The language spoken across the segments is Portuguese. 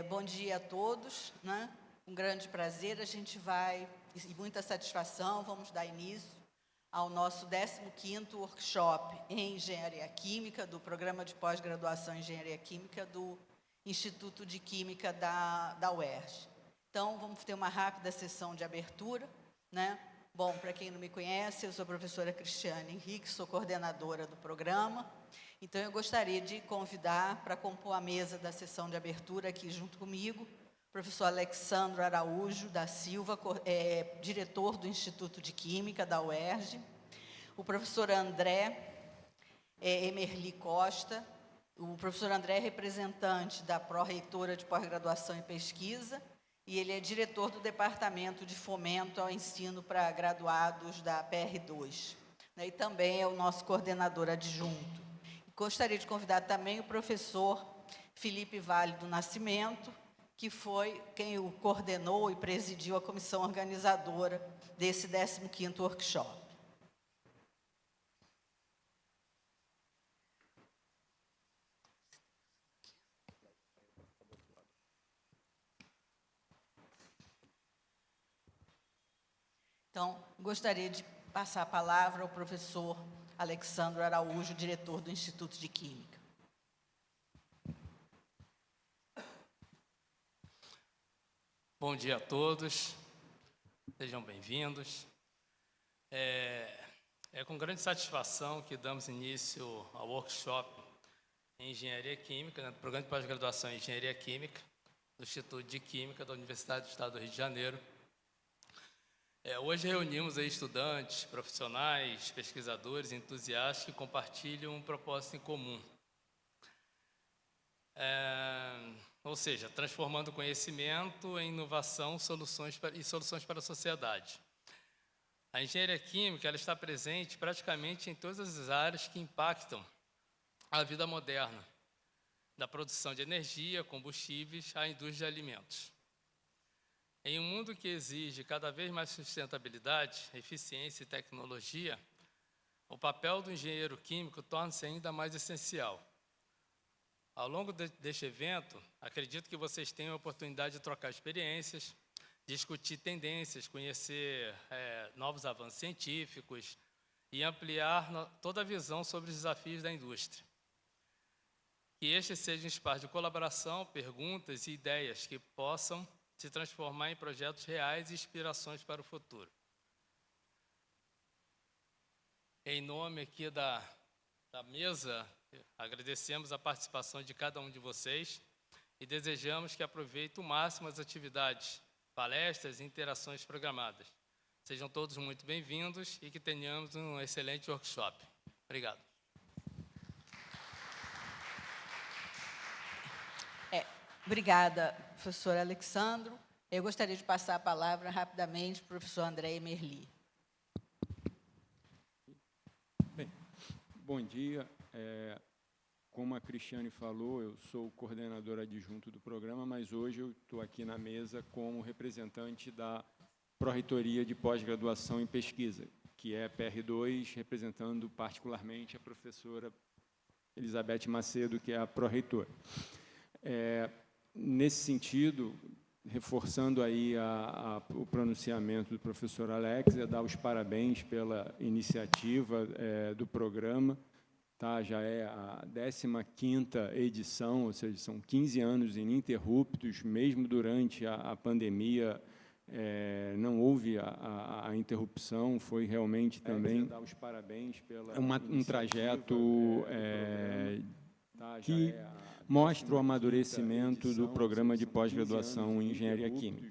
Bom dia a todos, né? Um grande prazer, a gente vai, e muita satisfação, vamos dar início ao nosso 15º workshop em Engenharia Química, do Programa de Pós-Graduação em Engenharia Química do Instituto de Química da UERJ. Então, vamos ter uma rápida sessão de abertura, né? Bom, para quem não me conhece, eu sou a professora Cristiane Henrique, sou coordenadora do programa. Então, eu gostaria de convidar para compor a mesa da sessão de abertura aqui junto comigo, o professor Alexandro Araújo da Silva, diretor do Instituto de Química da UERJ, o professor André Emerli Costa, o professor André é representante da pró-reitora de pós-graduação e pesquisa, e ele é diretor do Departamento de Fomento ao Ensino para Graduados da PR2, né, e também é o nosso coordenador adjunto. Gostaria de convidar também o professor Felipe Vale do Nascimento, que foi quem o coordenou e presidiu a comissão organizadora desse 15º workshop. Então, gostaria de passar a palavra ao professor Alexandro Araújo, diretor do Instituto de Química. Bom dia a todos, sejam bem-vindos. É com grande satisfação que damos início ao workshop em Engenharia Química, né, do Programa de Pós-Graduação em Engenharia Química, do Instituto de Química da Universidade do Estado do Rio de Janeiro. Hoje reunimos aí estudantes, profissionais, pesquisadores, entusiastas que compartilham um propósito em comum. Ou seja, transformando conhecimento em inovação soluções para a sociedade. A engenharia química ela está presente praticamente em todas as áreas que impactam a vida moderna, da produção de energia, combustíveis, à indústria de alimentos. Em um mundo que exige cada vez mais sustentabilidade, eficiência e tecnologia, o papel do engenheiro químico torna-se ainda mais essencial. Ao longo deste evento, acredito que vocês tenham a oportunidade de trocar experiências, discutir tendências, conhecer novos avanços científicos e ampliar toda a visão sobre os desafios da indústria. Que este seja um espaço de colaboração, perguntas e ideias que possam se transformar em projetos reais e inspirações para o futuro. Em nome aqui da mesa, agradecemos a participação de cada um de vocês e desejamos que aproveitem o máximo as atividades, palestras e interações programadas. Sejam todos muito bem-vindos e que tenhamos um excelente workshop. Obrigado. Obrigada, professor Alexandro. Eu gostaria de passar a palavra rapidamente para o professor André Emerli. Bem, bom dia. Como a Cristiane falou, eu sou o coordenador adjunto do programa, mas hoje eu estou aqui na mesa como representante da Pró-Reitoria de Pós-Graduação em Pesquisa, que é a PR2, representando particularmente a professora Elizabeth Macedo, que é a pró-reitora. Nesse sentido, reforçando aí o pronunciamento do professor Alex, dar os parabéns pela iniciativa do programa. Tá, já é a 15ª edição, ou seja, são 15 anos ininterruptos, mesmo durante a pandemia, não houve a interrupção, foi realmente também dar os parabéns pela um trajeto que mostra o amadurecimento do programa de pós-graduação em Engenharia Química.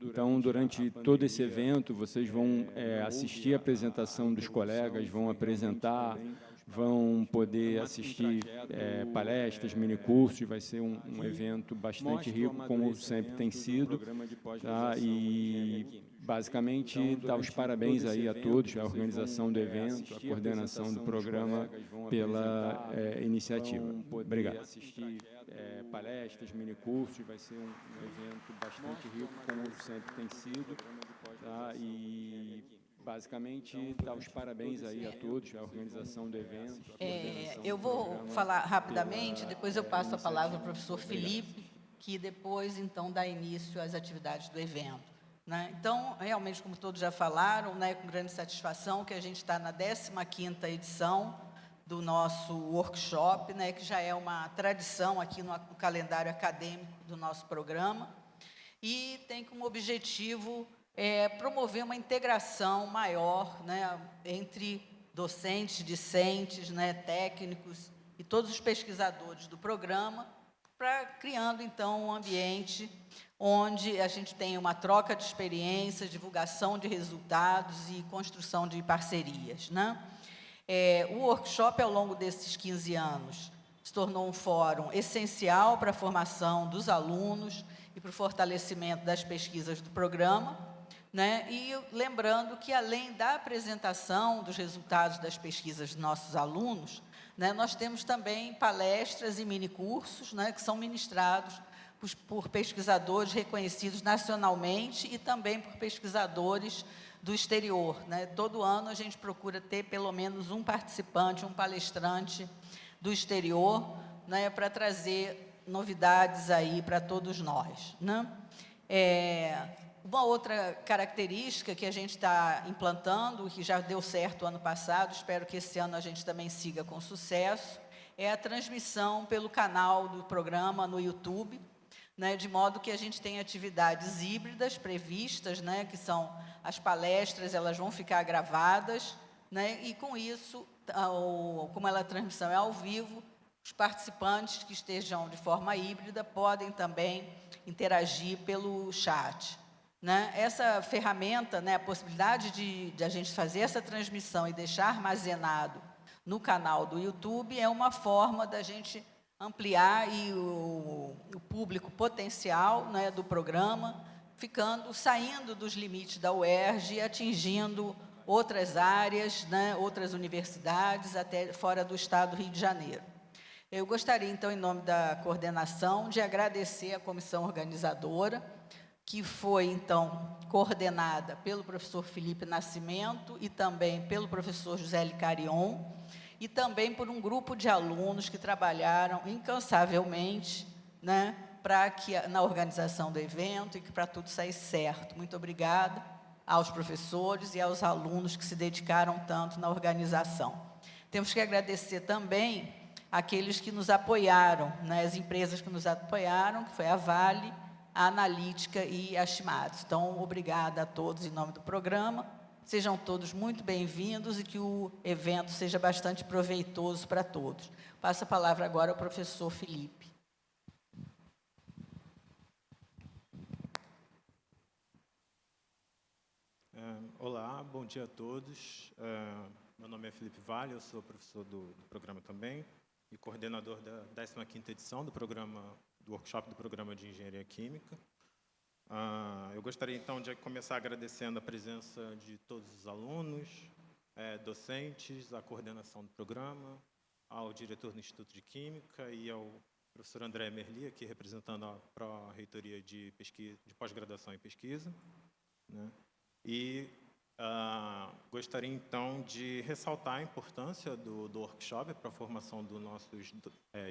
Então, durante todo esse evento, vocês vão assistir a apresentação dos colegas, vão apresentar, vão poder assistir palestras, minicursos, vai ser um evento bastante rico, como sempre tem sido, tá? E, basicamente, dar os parabéns aí a todos, a organização do evento, a coordenação do programa, pela iniciativa. Obrigado. Assistir palestras, minicursos, vai ser um evento bastante rico, como sempre tem sido, tá? E, basicamente, dar os parabéns aí a todos, a organização do evento. Eu vou falar rapidamente, depois eu passo a palavra ao professor Felipe, que depois, então, dá início às atividades do evento, né? Então, realmente, como todos já falaram, né, com grande satisfação que a gente está na 15ª edição do nosso workshop, né, que já é uma tradição aqui no calendário acadêmico do nosso programa, e tem como objetivo promover uma integração maior, né, entre docentes, discentes, né, técnicos e todos os pesquisadores do programa, criando, então, um ambiente onde a gente tem uma troca de experiências, divulgação de resultados e construção de parcerias, né? O workshop, ao longo desses 15 anos, se tornou um fórum essencial para a formação dos alunos e para o fortalecimento das pesquisas do programa, né? E lembrando que, além da apresentação dos resultados das pesquisas dos nossos alunos, né, nós temos também palestras e minicursos, né, que são ministrados por pesquisadores reconhecidos nacionalmente e também por pesquisadores do exterior, né? Todo ano a gente procura ter pelo menos um participante, um palestrante do exterior, né, para trazer novidades aí para todos nós, né? Uma outra característica que a gente está implantando, que já deu certo ano passado, espero que esse ano a gente também siga com sucesso, é a transmissão pelo canal do programa no YouTube, né, de modo que a gente tem atividades híbridas previstas, né, que são as palestras, elas vão ficar gravadas, né, e com isso, como a transmissão é ao vivo, os participantes que estejam de forma híbrida podem também interagir pelo chat, né? Essa ferramenta, né, a possibilidade de a gente fazer essa transmissão e deixar armazenado no canal do YouTube é uma forma da gente ampliar o público potencial, né, do programa, saindo dos limites da UERJ e atingindo outras áreas, né, outras universidades, até fora do estado do Rio de Janeiro. Eu gostaria, então, em nome da coordenação, de agradecer à comissão organizadora, que foi, então, coordenada pelo professor Felipe Nascimento e também pelo professor José L. Carion, e também por um grupo de alunos que trabalharam incansavelmente, né, na organização do evento e que para tudo saísse certo. Muito obrigada aos professores e aos alunos que se dedicaram tanto na organização. Temos que agradecer também aqueles que nos apoiaram, né, as empresas que nos apoiaram, que foi a Vale, a Analítica e a Shimatsu. Então, obrigada a todos em nome do programa. Sejam todos muito bem-vindos e que o evento seja bastante proveitoso para todos. Passo a palavra agora ao professor Felipe. Olá, bom dia a todos. Meu nome é Felipe Vale, eu sou professor do programa também e coordenador da 15ª edição do workshop do programa de Engenharia Química. Eu gostaria, então, de começar agradecendo a presença de todos os alunos, docentes, a coordenação do programa, ao diretor do Instituto de Química e ao professor André Merli, aqui representando a Pró-Reitoria de Pós-Graduação e Pesquisa, né? E gostaria, então, de ressaltar a importância do workshop para a formação dos nossos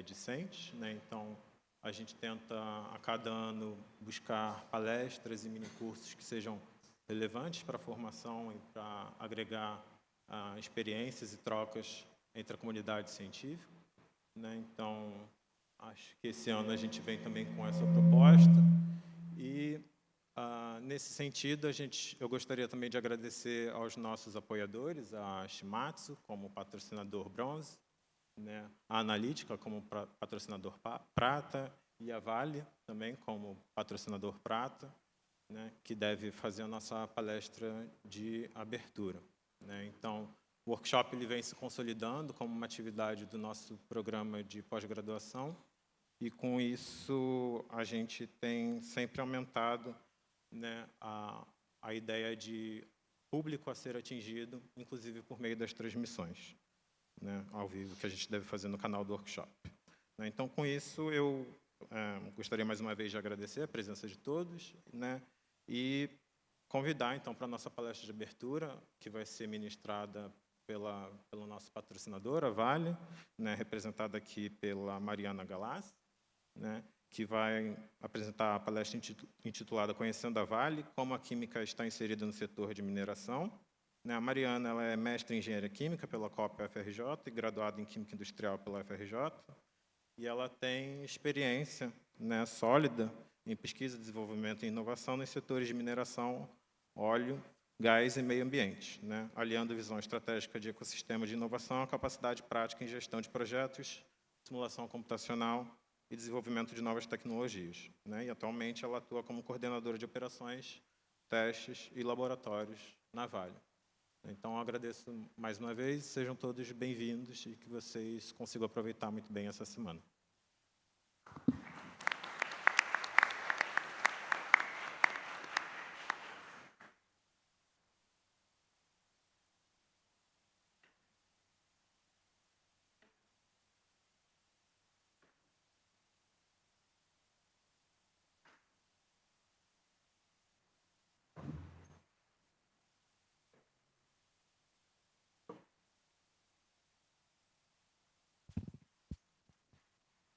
discentes, né? Então, a gente tenta, a cada ano, buscar palestras e minicursos que sejam relevantes para a formação e para agregar experiências e trocas entre a comunidade científica, né? Então, acho que esse ano a gente vem também com essa proposta. E, nesse sentido, eu gostaria também de agradecer aos nossos apoiadores, a Shimatsu como patrocinador bronze, né, a Analítica como patrocinador prata e a Vale também como patrocinador prata, né, que deve fazer a nossa palestra de abertura, né? Então, o workshop ele vem se consolidando como uma atividade do nosso programa de pós-graduação e, com isso, a gente tem sempre aumentado, né, a ideia de público a ser atingido, inclusive por meio das transmissões, né, ao vivo, que a gente deve fazer no canal do workshop. Então, com isso, eu gostaria mais uma vez de agradecer a presença de todos, né, e convidar, então, para a nossa palestra de abertura, que vai ser ministrada pelo nosso patrocinador, a Vale, né, representada aqui pela Mariana Galassi, né, que vai apresentar a palestra intitulada Conhecendo a Vale, como a química está inserida no setor de mineração. A Mariana ela é mestre em Engenharia Química pela COP UFRJ e graduada em Química Industrial pela UFRJ. E ela tem experiência sólida em pesquisa, desenvolvimento e inovação nos setores de mineração, óleo, gás e meio ambiente, aliando visão estratégica de ecossistema de inovação à capacidade prática em gestão de projetos, simulação computacional e desenvolvimento de novas tecnologias. E, atualmente, ela atua como coordenadora de operações, testes e laboratórios na Vale. Então, agradeço mais uma vez, sejam todos bem-vindos e que vocês consigam aproveitar muito bem essa semana.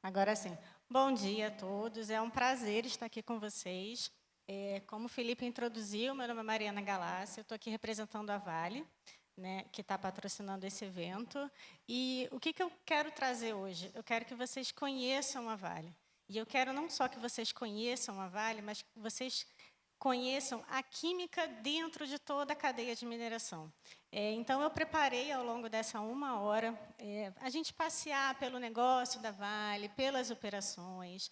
Agora sim. Bom dia a todos. É um prazer estar aqui com vocês. Como o Felipe introduziu, meu nome é Mariana Galassi, eu estou aqui representando a Vale, que está patrocinando esse evento. E o que eu quero trazer hoje? Eu quero que vocês conheçam a Vale. E eu quero não só que vocês conheçam a Vale, mas que vocês conheçam a química dentro de toda a cadeia de mineração. Então, eu preparei, ao longo dessa 1 hora, a gente passear pelo negócio da Vale, pelas operações.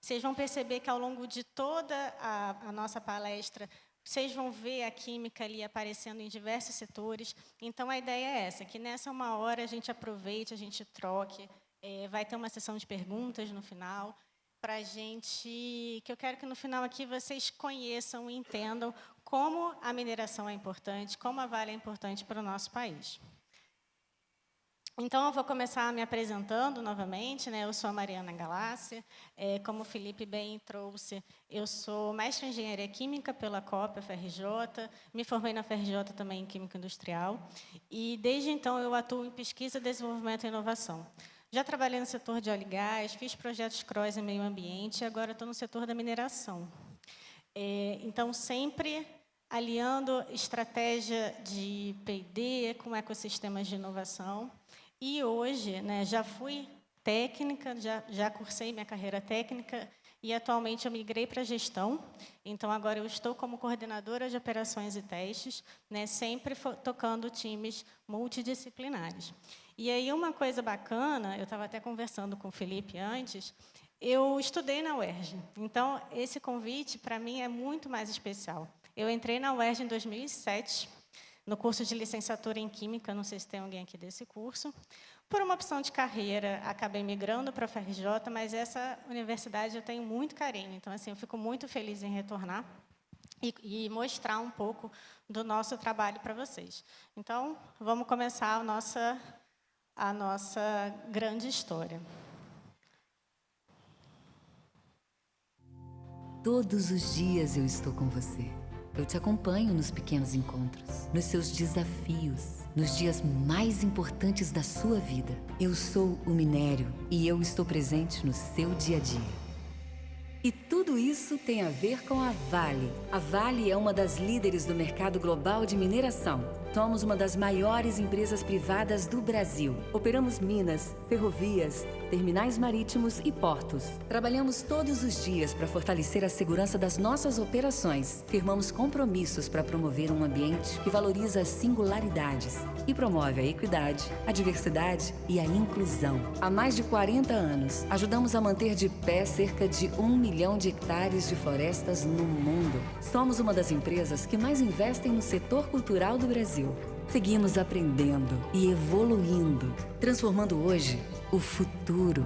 Vocês vão perceber que, ao longo de toda a nossa palestra, vocês vão ver a química ali aparecendo em diversos setores. Então, a ideia é essa, que nessa 1 hora a gente aproveite, a gente troque. Vai ter uma sessão de perguntas no final, para a gente, que eu quero que no final aqui vocês conheçam e entendam como a mineração é importante, como a Vale é importante para o nosso país. Então, eu vou começar me apresentando novamente. Eu sou a Mariana Galassi. Como o Felipe bem trouxe, eu sou mestre em Engenharia Química pela COP UFRJ, me formei na UFRJ também em Química Industrial, e desde então eu atuo em pesquisa, desenvolvimento e inovação. Já trabalhei no setor de óleo e gás, fiz projetos cross em meio ambiente, e agora estou no setor da mineração. Então, sempre aliando estratégia de P&D com ecossistemas de inovação. E hoje, já fui técnica, já cursei minha carreira técnica, e atualmente eu migrei para a gestão. Então, agora eu estou como coordenadora de operações e testes, sempre tocando times multidisciplinares. E aí, uma coisa bacana, eu estava até conversando com o Felipe antes, eu estudei na UERJ. Então, esse convite, para mim, é muito mais especial. Eu entrei na UERJ em 2007, no curso de licenciatura em Química, não sei se tem alguém aqui desse curso. Por uma opção de carreira, acabei migrando para a UFRJ, mas essa universidade eu tenho muito carinho. Então, assim, eu fico muito feliz em retornar e mostrar um pouco do nosso trabalho para vocês. Então, vamos começar a nossa grande história. Todos os dias eu estou com você. Eu te acompanho nos pequenos encontros, nos seus desafios, nos dias mais importantes da sua vida. Eu sou o minério e eu estou presente no seu dia a dia. E tudo isso tem a ver com a Vale. A Vale é uma das líderes do mercado global de mineração. Somos uma das maiores empresas privadas do Brasil. Operamos minas, ferrovias, terminais marítimos e portos. Trabalhamos todos os dias para fortalecer a segurança das nossas operações. Firmamos compromissos para promover um ambiente que valoriza as singularidades e promove a equidade, a diversidade e a inclusão. Há mais de 40 anos, ajudamos a manter de pé cerca de 1 milhão de hectares de florestas no mundo. Somos uma das empresas que mais investem no setor cultural do Brasil. Seguimos aprendendo e evoluindo, transformando hoje o futuro.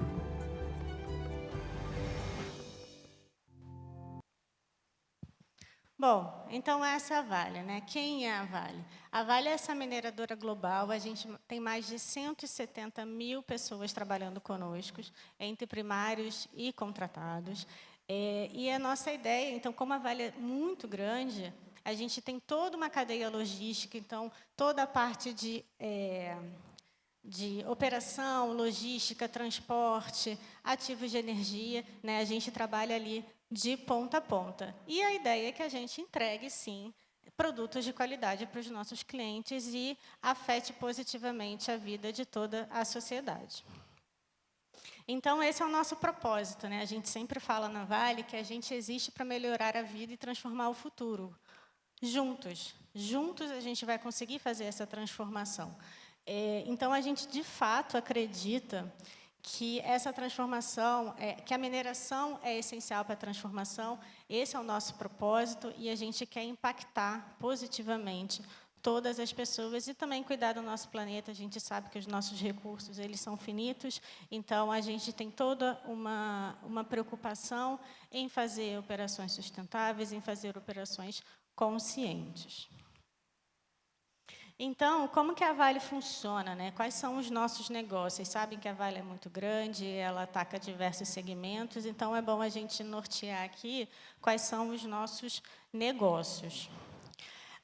Bom, então essa é a Vale, Quem é a Vale? A Vale é essa mineradora global, a gente tem mais de 170 mil pessoas trabalhando conosco, entre primários e contratados. E a nossa ideia, então, como a Vale é muito grande, a gente tem toda uma cadeia logística, então, toda a parte de operação, logística, transporte, ativos de energia, né? A gente trabalha ali de ponta a ponta. E a ideia é que a gente entregue, sim, produtos de qualidade para os nossos clientes e afete positivamente a vida de toda a sociedade. Então, esse é o nosso propósito, né? A gente sempre fala na Vale que a gente existe para melhorar a vida e transformar o futuro. Juntos a gente vai conseguir fazer essa transformação. Então, a gente, de fato, acredita que essa transformação, que a mineração é essencial para a transformação, esse é o nosso propósito, e a gente quer impactar positivamente todas as pessoas e também cuidar do nosso planeta. A gente sabe que os nossos recursos eles são finitos, então a gente tem toda uma preocupação em fazer operações sustentáveis, em fazer operações conscientes. Então, como que a Vale funciona, né? Quais são os nossos negócios? Vocês sabem que a Vale é muito grande, ela ataca diversos segmentos, então é bom a gente nortear aqui quais são os nossos negócios.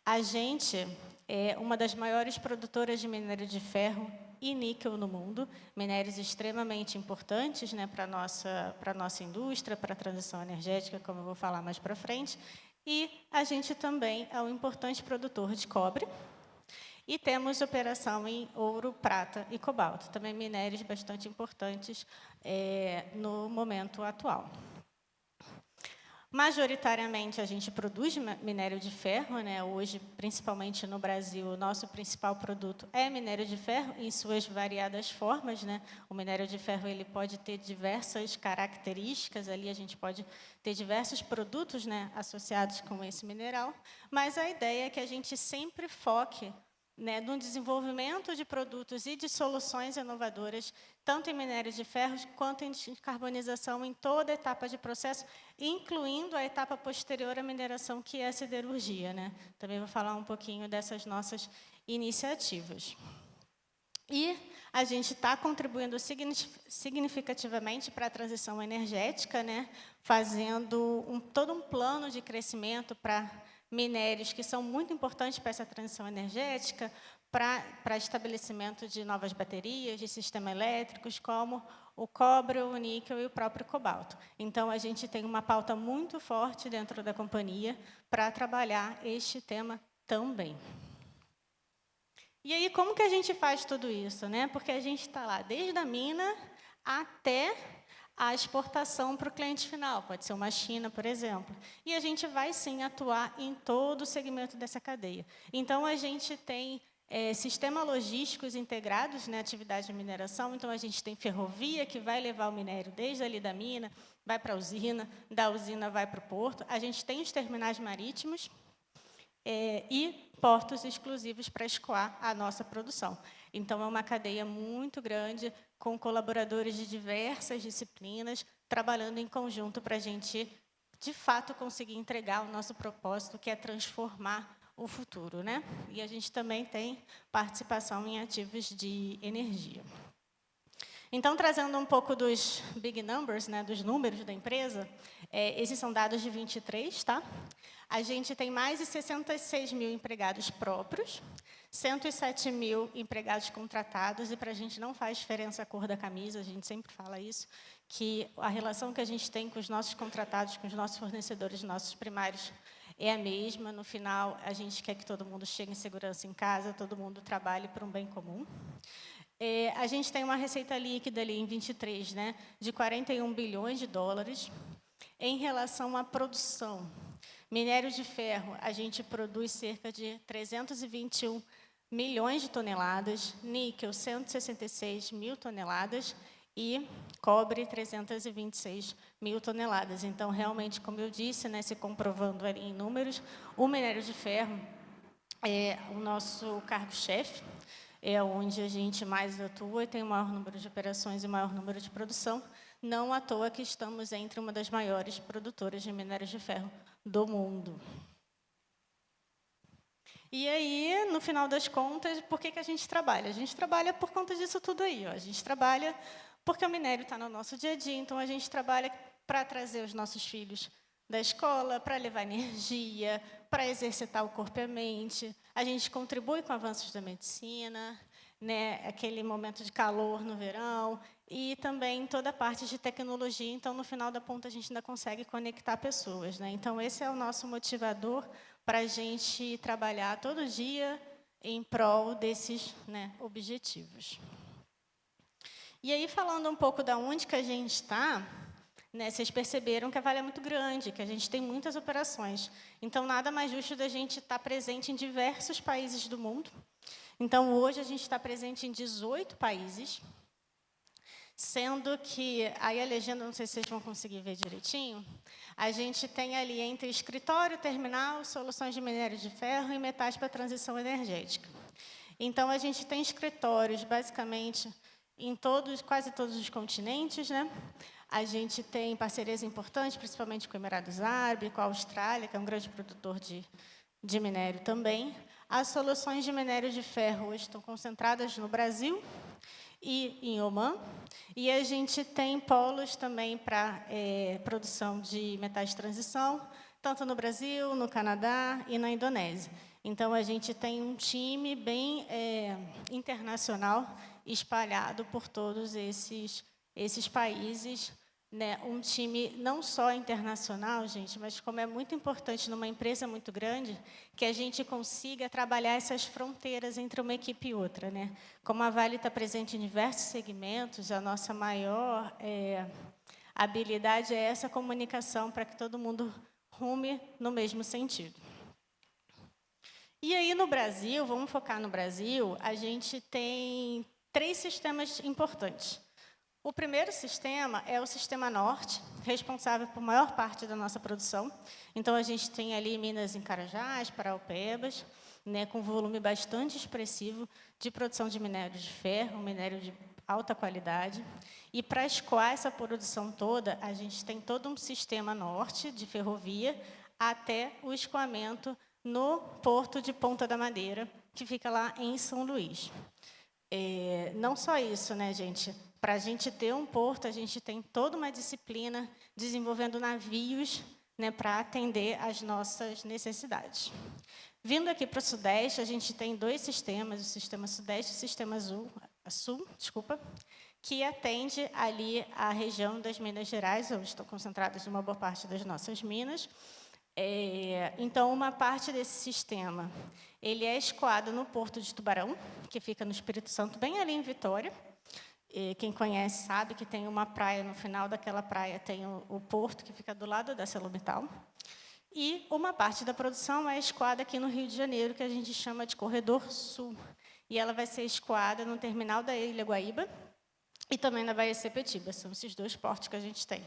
A gente é uma das maiores produtoras de minério de ferro e níquel no mundo, minérios extremamente importantes, né, para a nossa indústria, para a transição energética, como eu vou falar mais para frente. E a gente também é um importante produtor de cobre, e temos operação em ouro, prata e cobalto, também minérios bastante importantes no momento atual. Majoritariamente, a gente produz minério de ferro, né? Hoje, principalmente no Brasil, o nosso principal produto é minério de ferro, em suas variadas formas, né? O minério de ferro ele pode ter diversas características, ali a gente pode ter diversos produtos, né, associados com esse mineral, mas a ideia é que a gente sempre foque, né, no desenvolvimento de produtos e de soluções inovadoras, tanto em minério de ferro quanto em descarbonização em toda a etapa de processo, incluindo a etapa posterior à mineração, que é a siderurgia, né? Também vou falar um pouquinho dessas nossas iniciativas. E a gente está contribuindo significativamente para a transição energética, né? Fazendo todo um plano de crescimento para minérios que são muito importantes para essa transição energética, para estabelecimento de novas baterias, de sistemas elétricos, como o cobre, o níquel e o próprio cobalto. Então, a gente tem uma pauta muito forte dentro da companhia para trabalhar este tema também. E aí, como que a gente faz tudo isso, né? Porque a gente está lá desde a mina até a exportação para o cliente final, pode ser uma China, por exemplo. E a gente vai, sim, atuar em todo o segmento dessa cadeia. Então, a gente tem sistemas logísticos integrados na atividade de mineração. Então, a gente tem ferrovia que vai levar o minério desde ali da mina, vai para a usina, da usina vai para o porto. A gente tem os terminais marítimos e portos exclusivos para escoar a nossa produção. Então, é uma cadeia muito grande, com colaboradores de diversas disciplinas, trabalhando em conjunto para a gente, de fato, conseguir entregar o nosso propósito, que é transformar o futuro, né? E a gente também tem participação em ativos de energia. Então, trazendo um pouco dos big numbers, né, dos números da empresa, esses são dados de 23, tá? A gente tem mais de 66 mil empregados próprios, 107 mil empregados contratados, e para a gente não faz diferença a cor da camisa, a gente sempre fala isso, que a relação que a gente tem com os nossos contratados, com os nossos fornecedores, nossos primários, é a mesma. No final, a gente quer que todo mundo chegue em segurança em casa, todo mundo trabalhe para um bem comum. A gente tem uma receita líquida ali em 23, né, de 41 bilhões de dólares. Em relação à produção, minério de ferro, a gente produz cerca de 321 milhões de toneladas, níquel, 166 mil toneladas, e cobre, 326 mil toneladas. Então, realmente, como eu disse, né, se comprovando ali em números, o minério de ferro é o nosso cargo-chefe, é onde a gente mais atua e tem o maior número de operações e o maior número de produção. Não à toa que estamos entre uma das maiores produtoras de minérios de ferro do mundo. E aí, no final das contas, por que a gente trabalha? A gente trabalha por conta disso tudo aí. Ó. A gente trabalha porque o minério está no nosso dia a dia, então a gente trabalha para trazer os nossos filhos da escola, para levar energia, para exercitar o corpo e a mente. A gente contribui com avanços da medicina, né, aquele momento de calor no verão, e também toda a parte de tecnologia. Então, no final da ponta, a gente ainda consegue conectar pessoas, né? Então, esse é o nosso motivador para a gente trabalhar todo dia em prol desses, né, objetivos. E aí, falando um pouco da onde que a gente está, né, vocês perceberam que a Vale é muito grande, que a gente tem muitas operações. Então, nada mais justo da gente estar presente em diversos países do mundo. Então, hoje, a gente está presente em 18 países, sendo que, aí a legenda, não sei se vocês vão conseguir ver direitinho, a gente tem ali entre escritório, terminal, soluções de minério de ferro e metais para transição energética. Então, a gente tem escritórios, basicamente, em quase todos os continentes, né? A gente tem parcerias importantes, principalmente com Emirados Árabes, com a Austrália, que é um grande produtor de minério também. As soluções de minério de ferro hoje estão concentradas no Brasil e em Omã. E a gente tem polos também para produção de metais de transição, tanto no Brasil, no Canadá e na Indonésia. Então, a gente tem um time bem internacional espalhado por todos esses países, né? Um time não só internacional, gente, mas como é muito importante numa empresa muito grande, que a gente consiga trabalhar essas fronteiras entre uma equipe e outra, né? Como a Vale está presente em diversos segmentos, a nossa maior habilidade é essa comunicação para que todo mundo rume no mesmo sentido. E aí, no Brasil, vamos focar no Brasil, a gente tem 3 sistemas importantes. O primeiro sistema é o Sistema Norte, responsável por maior parte da nossa produção. Então, a gente tem ali Minas em Carajás, Paraupebas, né, com volume bastante expressivo de produção de minério de ferro, minério de alta qualidade. E, para escoar essa produção toda, a gente tem todo um Sistema Norte de ferrovia até o escoamento no Porto de Ponta da Madeira, que fica lá em São Luís. Não só isso, né, gente? Para a gente ter um porto, a gente tem toda uma disciplina desenvolvendo navios, né, para atender às nossas necessidades. Vindo aqui para o Sudeste, a gente tem 2 sistemas, o Sistema Sudeste e o Sistema Sul, que atende ali a região das Minas Gerais, onde estão concentradas uma boa parte das nossas minas. Então, uma parte desse sistema, ele é escoado no Porto de Tubarão, que fica no Espírito Santo, bem ali em Vitória. Quem conhece sabe que tem uma praia, no final daquela praia tem o porto, que fica do lado da ArcelorMittal. E uma parte da produção é escoada aqui no Rio de Janeiro, que a gente chama de Corredor Sul. E ela vai ser escoada no terminal da Ilha Guaíba e também na Baía de Sepetiba. São esses 2 portos que a gente tem.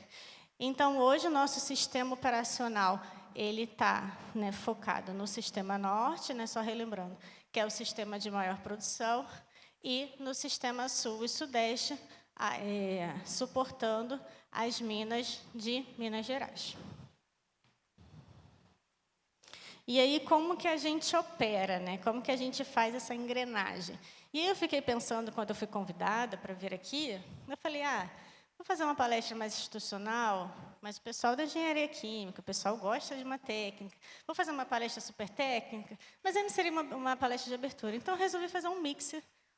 Então, hoje, o nosso sistema operacional ele está, né, focado no Sistema Norte, né, só relembrando, que é o sistema de maior produção, e no Sistema Sul e Sudeste, suportando as minas de Minas Gerais. E aí, como que a gente opera, né? Como que a gente faz essa engrenagem? E aí eu fiquei pensando, quando eu fui convidada para vir aqui, eu falei, vou fazer uma palestra mais institucional, mas o pessoal da engenharia química, o pessoal gosta de uma técnica. Vou fazer uma palestra super técnica, mas aí não seria uma palestra de abertura. Então, eu resolvi fazer um mix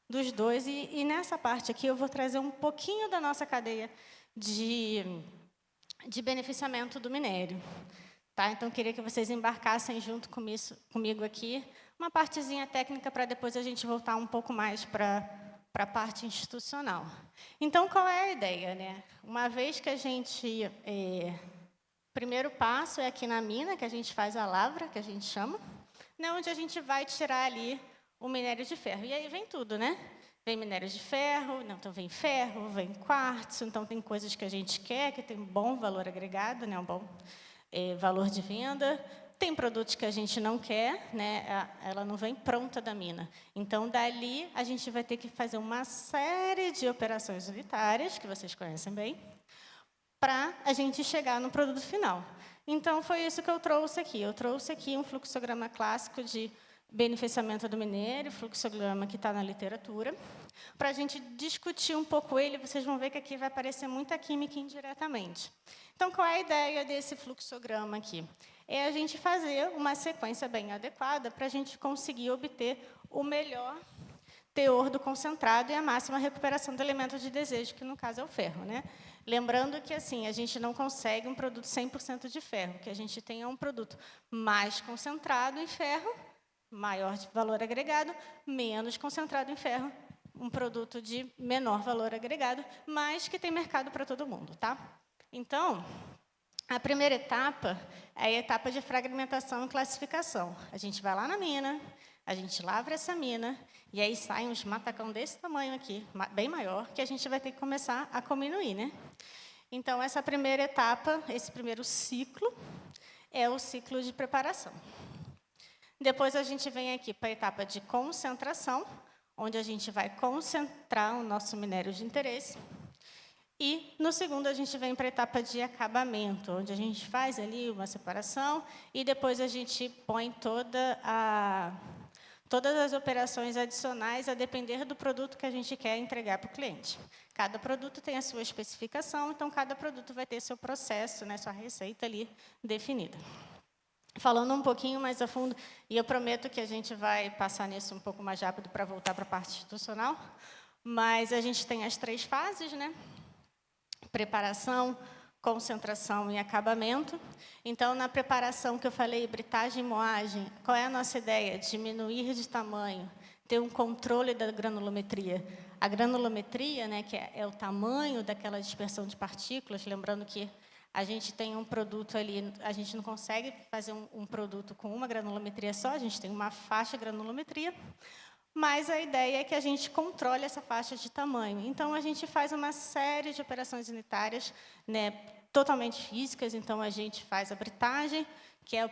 dos 2, e nessa parte aqui eu vou trazer um pouquinho da nossa cadeia de beneficiamento do minério. Tá? Então, eu queria que vocês embarcassem junto comigo aqui, uma partezinha técnica para depois a gente voltar um pouco mais para a parte institucional. Então, qual é a ideia, né? Uma vez que a gente... o primeiro passo é aqui na mina, que a gente faz a lavra, que a gente chama, né, onde a gente vai tirar ali o minério de ferro. E aí vem tudo, né? Vem minério de ferro, então vem ferro, vem quartzo, então tem coisas que a gente quer, que tem um bom valor agregado, né, um bom valor de venda. Tem produtos que a gente não quer, né, ela não vem pronta da mina. Então, dali, a gente vai ter que fazer uma série de operações unitárias, que vocês conhecem bem, para a gente chegar no produto final. Então, foi isso que eu trouxe aqui. Eu trouxe aqui um fluxograma clássico de beneficiamento do minério, fluxograma que está na literatura, para a gente discutir um pouco ele. Vocês vão ver que aqui vai aparecer muita química indiretamente. Então, qual é a ideia desse fluxograma aqui? É a gente fazer uma sequência bem adequada para a gente conseguir obter o melhor teor do concentrado e a máxima recuperação do elemento de desejo, que no caso é o ferro, né? Lembrando que assim, a gente não consegue um produto 100% de ferro, o que a gente tem é um produto mais concentrado em ferro, maior de valor agregado, menos concentrado em ferro, um produto de menor valor agregado, mas que tem mercado para todo mundo, tá? Então, a primeira etapa é a etapa de fragmentação e classificação. A gente vai lá na mina, a gente lavra essa mina, e aí saem uns matacão desse tamanho aqui, bem maior, que a gente vai ter que começar a cominuir, né? Então, essa primeira etapa, esse primeiro ciclo, é o ciclo de preparação. Depois, a gente vem aqui para a etapa de concentração, onde a gente vai concentrar o nosso minério de interesse. E, no segundo, a gente vem para a etapa de acabamento, onde a gente faz ali uma separação e depois a gente põe todas as operações adicionais a depender do produto que a gente quer entregar para o cliente. Cada produto tem a sua especificação, então cada produto vai ter seu processo, né, sua receita ali definida. Falando um pouquinho mais a fundo, e eu prometo que a gente vai passar nisso um pouco mais rápido para voltar para a parte institucional, mas a gente tem as 3 fases, né? Preparação, concentração e acabamento. Então, na preparação que eu falei, britagem e moagem, qual é a nossa ideia? Diminuir de tamanho, ter um controle da granulometria. A granulometria, né, que é o tamanho daquela dispersão de partículas, lembrando que a gente tem um produto ali, a gente não consegue fazer um produto com uma granulometria só, a gente tem uma faixa de granulometria, mas a ideia é que a gente controle essa faixa de tamanho. Então, a gente faz uma série de operações unitárias, né, totalmente físicas. Então, a gente faz a britagem, que é a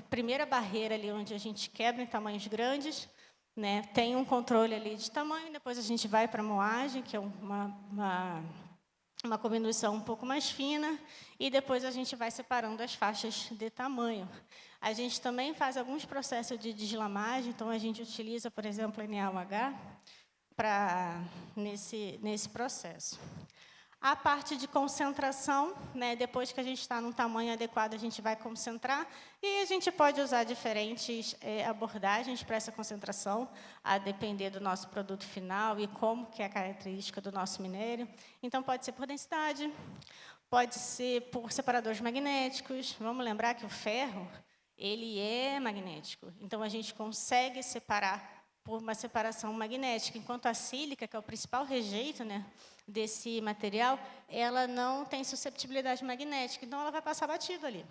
primeira barreira ali onde a gente quebra em tamanhos grandes, né, tem um controle ali de tamanho, depois a gente vai para a moagem, que é uma combinação um pouco mais fina, e depois a gente vai separando as faixas de tamanho. A gente também faz alguns processos de deslamagem, então a gente utiliza, por exemplo, NaOH nesse processo. A parte de concentração, né, depois que a gente está num tamanho adequado, a gente vai concentrar, e a gente pode usar diferentes abordagens para essa concentração, a depender do nosso produto final e como que é a característica do nosso minério. Então, pode ser por densidade, pode ser por separadores magnéticos. Vamos lembrar que o ferro, ele é magnético, então a gente consegue separar por uma separação magnética, enquanto a sílica, que é o principal rejeito, né, desse material, ela não tem susceptibilidade magnética, então ela vai passar batido ali.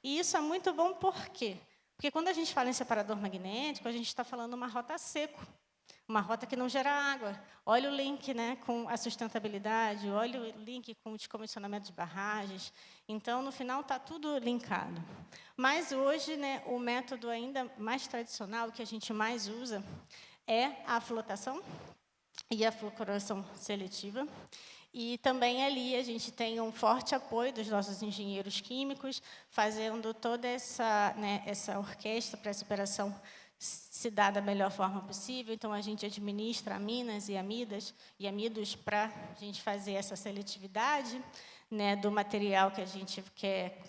E isso é muito bom por quê? Porque quando a gente fala em separador magnético, a gente está falando uma rota seco, uma rota que não gera água. Olha o link, né, com a sustentabilidade, olha o link com o descomissionamento de barragens. Então, no final, está tudo linkado. Mas hoje, né, o método ainda mais tradicional, que a gente mais usa, é a flotação e a fluoração seletiva. E também ali a gente tem um forte apoio dos nossos engenheiros químicos, fazendo toda essa orquestra para essa operação se dar da melhor forma possível. Então, a gente administra aminas e amidos para a gente fazer essa seletividade, né, do material que a gente quer,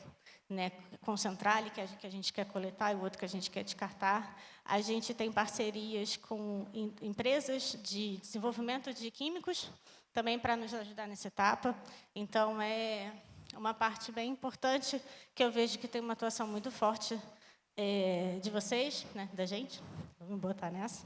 né, concentrar, ali, que a gente quer coletar, e o outro que a gente quer descartar. A gente tem parcerias com empresas de desenvolvimento de químicos, também para nos ajudar nessa etapa. Então, é uma parte bem importante, que eu vejo que tem uma atuação muito forte de vocês, né, da gente. Vamos botar nessa.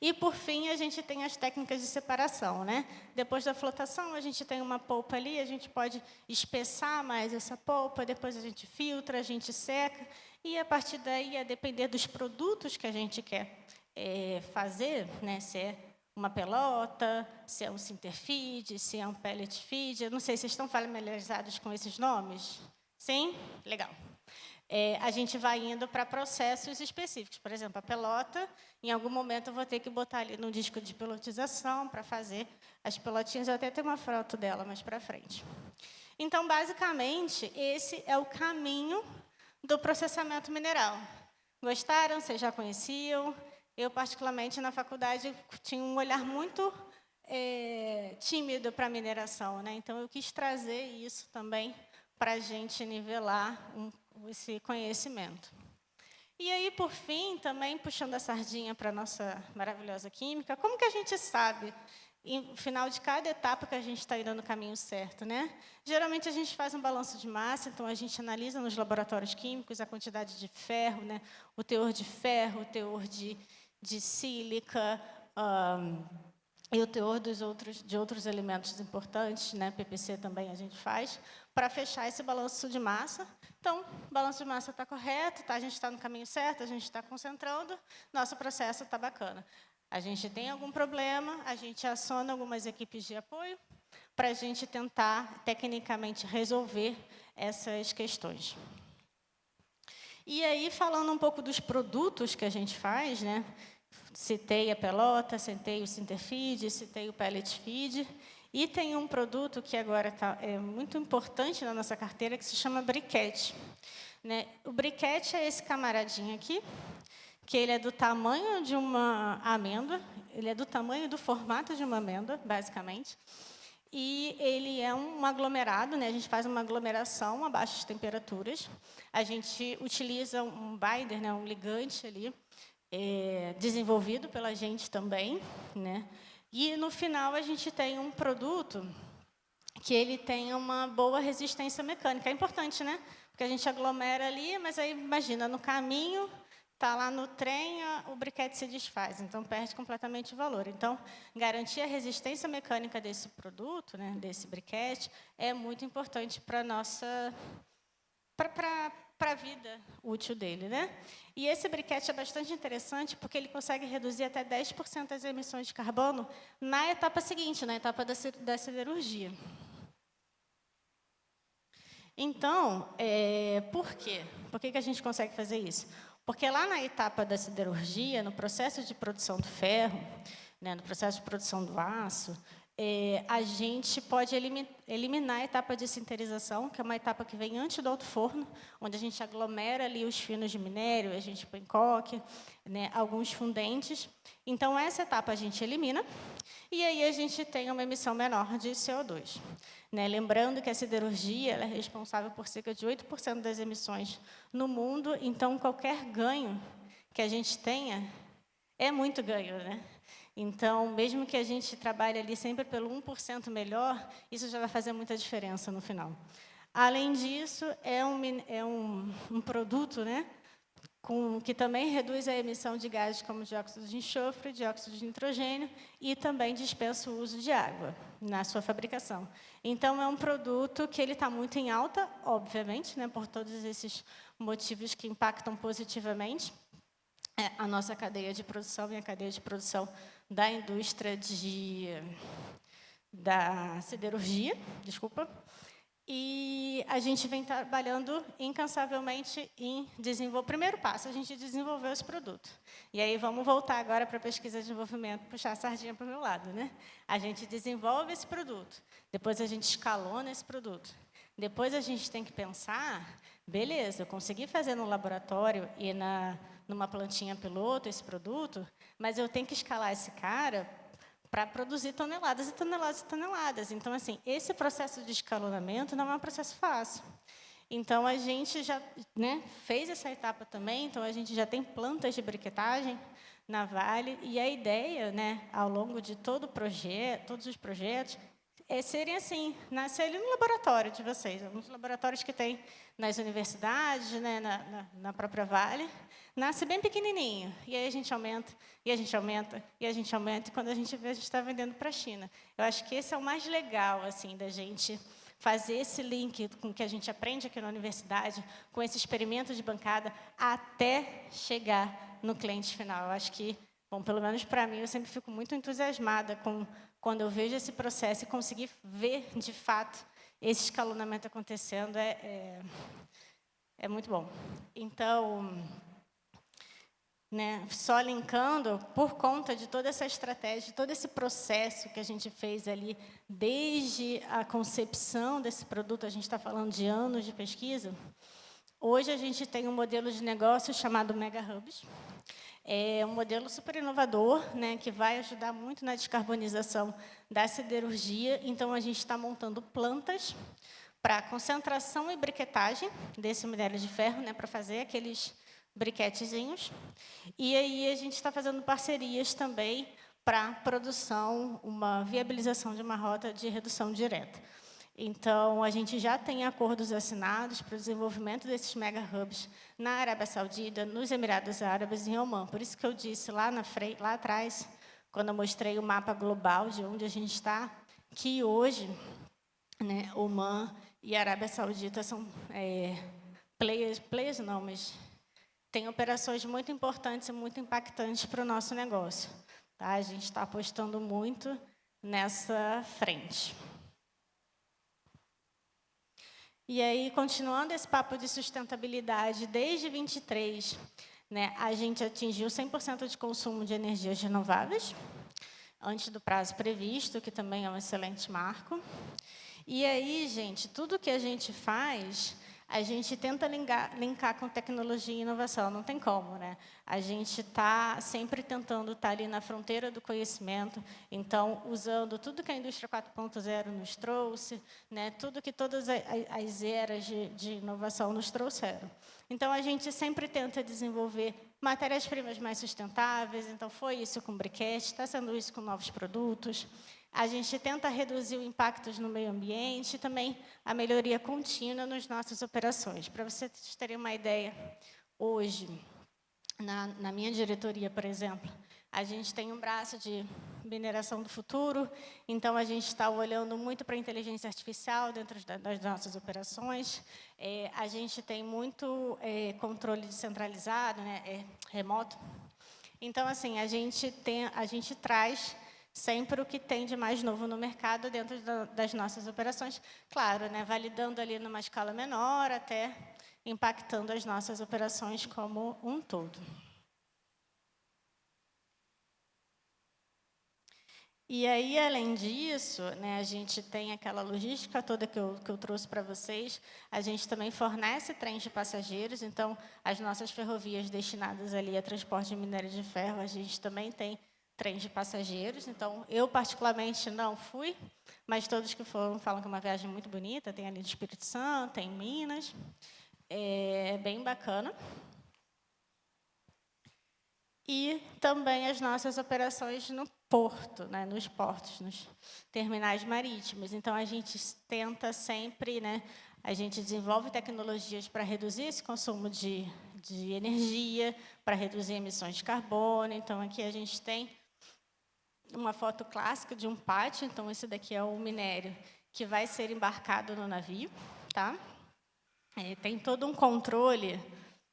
E, por fim, a gente tem as técnicas de separação, né? Depois da flotação, a gente tem uma polpa ali, a gente pode espessar mais essa polpa, depois a gente filtra, a gente seca, e, a partir daí, a depender dos produtos que a gente quer fazer, né, se é uma pelota, se é um sinterfeed, se é um pellet feed, eu não sei se vocês estão familiarizados com esses nomes? Sim? Legal. A gente vai indo para processos específicos. Por exemplo, a pelota, em algum momento eu vou ter que botar ali no disco de pelotização para fazer as pelotinhas. Eu até tenho uma foto dela mais para frente. Então, basicamente, esse é o caminho do processamento mineral. Gostaram? Vocês já conheciam? Eu, particularmente, na faculdade, tinha um olhar muito tímido para a mineração, né? Então, eu quis trazer isso também para a gente nivelar esse conhecimento. E aí, por fim, também puxando a sardinha para a nossa maravilhosa química, como que a gente sabe, no final de cada etapa, que a gente está indo no caminho certo, né? Geralmente, a gente faz um balanço de massa, então, a gente analisa nos laboratórios químicos a quantidade de ferro, né? O teor de ferro, o teor de sílica, e o teor de outros elementos importantes, né? PPC também a gente faz, para fechar esse balanço de massa. Então, o balanço de massa está correto, tá? A gente está no caminho certo, a gente está concentrando, nosso processo está bacana. A gente tem algum problema, a gente aciona algumas equipes de apoio para a gente tentar, tecnicamente, resolver essas questões. E aí, falando um pouco dos produtos que a gente faz, né? Citei a pelota, citei o Sinterfeed, citei o Pellet Feed, e tem um produto que agora é muito importante na nossa carteira, que se chama briquete. Né? O briquete é esse camaradinho aqui, que ele é do tamanho de uma amêndoa, ele é do tamanho do formato de uma amêndoa, basicamente, e ele é um aglomerado, né? A gente faz uma aglomeração a baixas temperaturas, a gente utiliza um binder, né? Um ligante ali, desenvolvido pela gente também, né? E, no final, a gente tem um produto que ele tem uma boa resistência mecânica. É importante, né? Porque a gente aglomera ali, mas aí, imagina, no caminho, está lá no trem, o briquete se desfaz, então perde completamente o valor. Então, garantir a resistência mecânica desse produto, né, desse briquete, é muito importante para a nossa... para a vida útil dele, né? E esse briquete é bastante interessante porque ele consegue reduzir até 10% as emissões de carbono na etapa seguinte, na etapa da siderurgia. Então, por quê? Por que a gente consegue fazer isso? Porque lá na etapa da siderurgia, no processo de produção do ferro, né, no processo de produção do aço, a gente pode eliminar a etapa de sinterização, que é uma etapa que vem antes do alto-forno, onde a gente aglomera ali os finos de minério, a gente põe coque, né, alguns fundentes. Então, essa etapa a gente elimina, e aí a gente tem uma emissão menor de CO2. Né? Lembrando que a siderurgia ela é responsável por cerca de 8% das emissões no mundo, então, qualquer ganho que a gente tenha é muito ganho, né? Então, mesmo que a gente trabalhe ali sempre pelo 1% melhor, isso já vai fazer muita diferença no final. Além disso, é um produto, né, que também reduz a emissão de gases como dióxido de enxofre, dióxido de nitrogênio e também dispensa o uso de água na sua fabricação. Então, é um produto que ele está muito em alta, obviamente, né, por todos esses motivos que impactam positivamente a nossa cadeia de produção e a cadeia de produção da indústria da siderurgia, desculpa. E a gente vem trabalhando incansavelmente em desenvolver. O primeiro passo, a gente desenvolveu esse produto. E aí vamos voltar agora para a pesquisa de desenvolvimento, puxar a sardinha para o meu lado, né? A gente desenvolve esse produto, depois a gente escalona esse produto. Depois a gente tem que pensar, beleza, eu consegui fazer no laboratório e numa plantinha piloto esse produto, mas eu tenho que escalar esse cara para produzir toneladas e toneladas e toneladas. Então, assim, esse processo de escalonamento não é um processo fácil. Então, a gente já, né, fez essa etapa também, então a gente já tem plantas de briquetagem na Vale, e a ideia, né, ao longo de todos os projetos, serem assim, nascerem no laboratório de vocês, alguns laboratórios que tem nas universidades, né, na própria Vale, nasce bem pequenininho, e aí a gente aumenta, e a gente aumenta, e a gente aumenta, e quando a gente vê, a gente está vendendo para a China. Eu acho que esse é o mais legal, assim, da gente fazer esse link com o que a gente aprende aqui na universidade, com esse experimento de bancada, até chegar no cliente final. Eu acho que, bom, pelo menos para mim, eu sempre fico muito entusiasmada quando eu vejo esse processo e conseguir ver, de fato, esse escalonamento acontecendo, é muito bom. Então, né, só linkando, por conta de toda essa estratégia, de todo esse processo que a gente fez ali, desde a concepção desse produto, a gente está falando de anos de pesquisa, hoje a gente tem um modelo de negócio chamado Mega Hubs. É um modelo super inovador, né, que vai ajudar muito na descarbonização da siderurgia. Então, a gente está montando plantas para concentração e briquetagem desse minério de ferro, né, para fazer aqueles briquetezinhos. E aí a gente está fazendo parcerias também para produção, uma viabilização de uma rota de redução direta. Então, a gente já tem acordos assinados para o desenvolvimento desses mega-hubs na Arábia Saudita, nos Emirados Árabes e em Omã. Por isso que eu disse lá atrás, quando eu mostrei o mapa global de onde a gente está, que hoje, né, Omã e Arábia Saudita são players não, mas têm operações muito importantes e muito impactantes para o nosso negócio. Tá? A gente está apostando muito nessa frente. E aí, continuando esse papo de sustentabilidade, desde 23, né, a gente atingiu 100% de consumo de energias renováveis, antes do prazo previsto, que também é um excelente marco. E aí, gente, tudo que a gente faz, a gente tenta linkar com tecnologia e inovação, não tem como, né? A gente está sempre tentando estar ali na fronteira do conhecimento, então, usando tudo que a indústria 4.0 nos trouxe, né? Tudo que todas as eras de inovação nos trouxeram. Então, a gente sempre tenta desenvolver matérias-primas mais sustentáveis, então, foi isso com o briquete, está sendo isso com novos produtos. A gente tenta reduzir o impacto no meio ambiente e também a melhoria contínua nas nossas operações. Para vocês terem uma ideia, hoje, na minha diretoria, por exemplo, a gente tem um braço de mineração do futuro, então a gente está olhando muito para a inteligência artificial dentro das nossas operações. A gente tem muito controle descentralizado, né, remoto. Então, assim, a gente traz sempre o que tem de mais novo no mercado dentro das nossas operações. Claro, né, validando ali numa escala menor, até impactando as nossas operações como um todo. E aí, além disso, né, a gente tem aquela logística toda que eu trouxe para vocês. A gente também fornece trens de passageiros, então, as nossas ferrovias destinadas ali a transporte de minério de ferro, a gente também tem trens de passageiros. Então, eu particularmente não fui, mas todos que foram falam que é uma viagem muito bonita. Tem ali do Espírito Santo, tem Minas. É bem bacana. E também as nossas operações no porto, né, nos portos, nos terminais marítimos. Então, a gente tenta sempre, né, a gente desenvolve tecnologias para reduzir esse consumo de energia, para reduzir emissões de carbono. Então, aqui a gente tem uma foto clássica de um pátio. Então, esse daqui é o minério que vai ser embarcado no navio, tá? Tem todo um controle,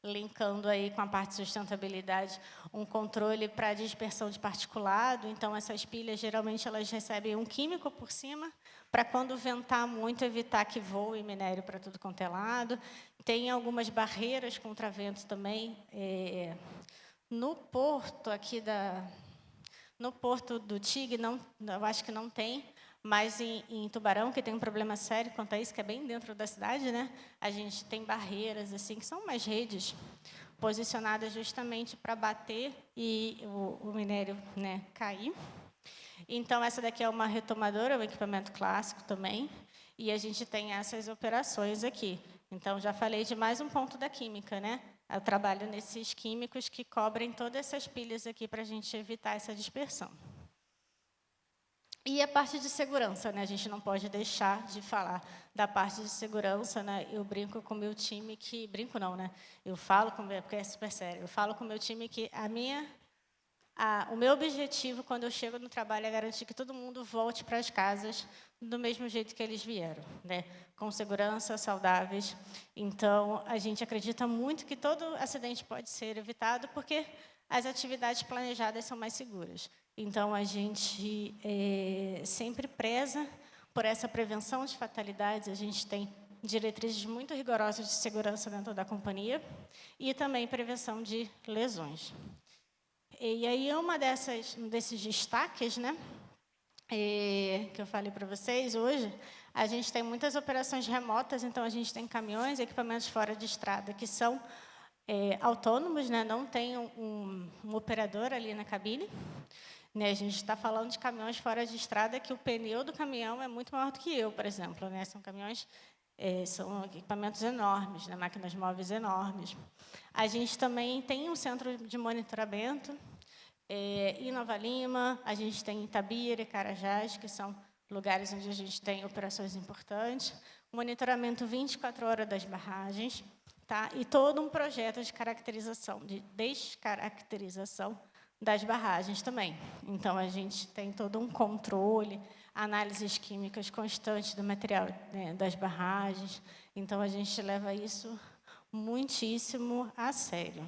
linkando aí com a parte de sustentabilidade, um controle para dispersão de particulado. Então, essas pilhas, geralmente, elas recebem um químico por cima, para quando ventar muito, evitar que voe minério para tudo quanto é lado. Tem algumas barreiras contra vento também. No porto aqui no Porto do Tigre, eu acho que não tem, mas em Tubarão, que tem um problema sério quanto a isso, que é bem dentro da cidade, né? A gente tem barreiras, assim, que são umas redes posicionadas justamente para bater e o minério, né, cair. Então, essa daqui é uma retomadora, um equipamento clássico também, e a gente tem essas operações aqui. Então, já falei de mais um ponto da química, né? Eu trabalho nesses químicos que cobrem todas essas pilhas aqui para a gente evitar essa dispersão. E a parte de segurança, né? A gente não pode deixar de falar da parte de segurança, né? Eu brinco com o meu time que... Brinco não, né? Eu falo com... Porque é super sério. Eu falo com o meu time que o meu objetivo, quando eu chego no trabalho, é garantir que todo mundo volte para as casas do mesmo jeito que eles vieram, né? Com segurança, saudáveis. Então, a gente acredita muito que todo acidente pode ser evitado, porque as atividades planejadas são mais seguras. Então, a gente sempre preza por essa prevenção de fatalidades. A gente tem diretrizes muito rigorosas de segurança dentro da companhia e também prevenção de lesões. E aí, um desses destaques, né, que eu falei para vocês hoje, a gente tem muitas operações remotas, então a gente tem caminhões, equipamentos fora de estrada que são autônomos, né, não tem um operador ali na cabine. Né, a gente está falando de caminhões fora de estrada que o pneu do caminhão é muito maior do que eu, por exemplo. Né, são caminhões São equipamentos enormes, né, máquinas móveis enormes. A gente também tem um centro de monitoramento em Nova Lima, a gente tem Itabira e Carajás, que são lugares onde a gente tem operações importantes, monitoramento 24 horas das barragens, tá? E todo um projeto de caracterização, de descaracterização das barragens também. Então, a gente tem todo um controle, análises químicas constantes do material, né, das barragens. Então, a gente leva isso muitíssimo a sério.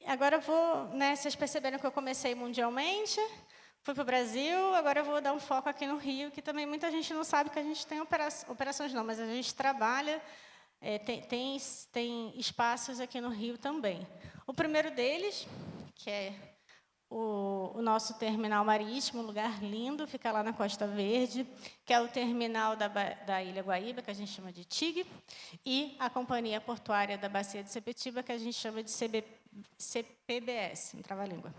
Agora eu vou, né, vocês perceberam que eu comecei mundialmente, fui para o Brasil, agora eu vou dar um foco aqui no Rio, que também muita gente não sabe que a gente tem operações não, mas a gente trabalha, tem espaços aqui no Rio também. O primeiro deles, que é o nosso terminal marítimo, um lugar lindo, fica lá na Costa Verde, que é o terminal da Ilha Guaíba, que a gente chama de TIG, e a Companhia Portuária da Bacia de Sepetiba, que a gente chama de CPBS, não trava a língua.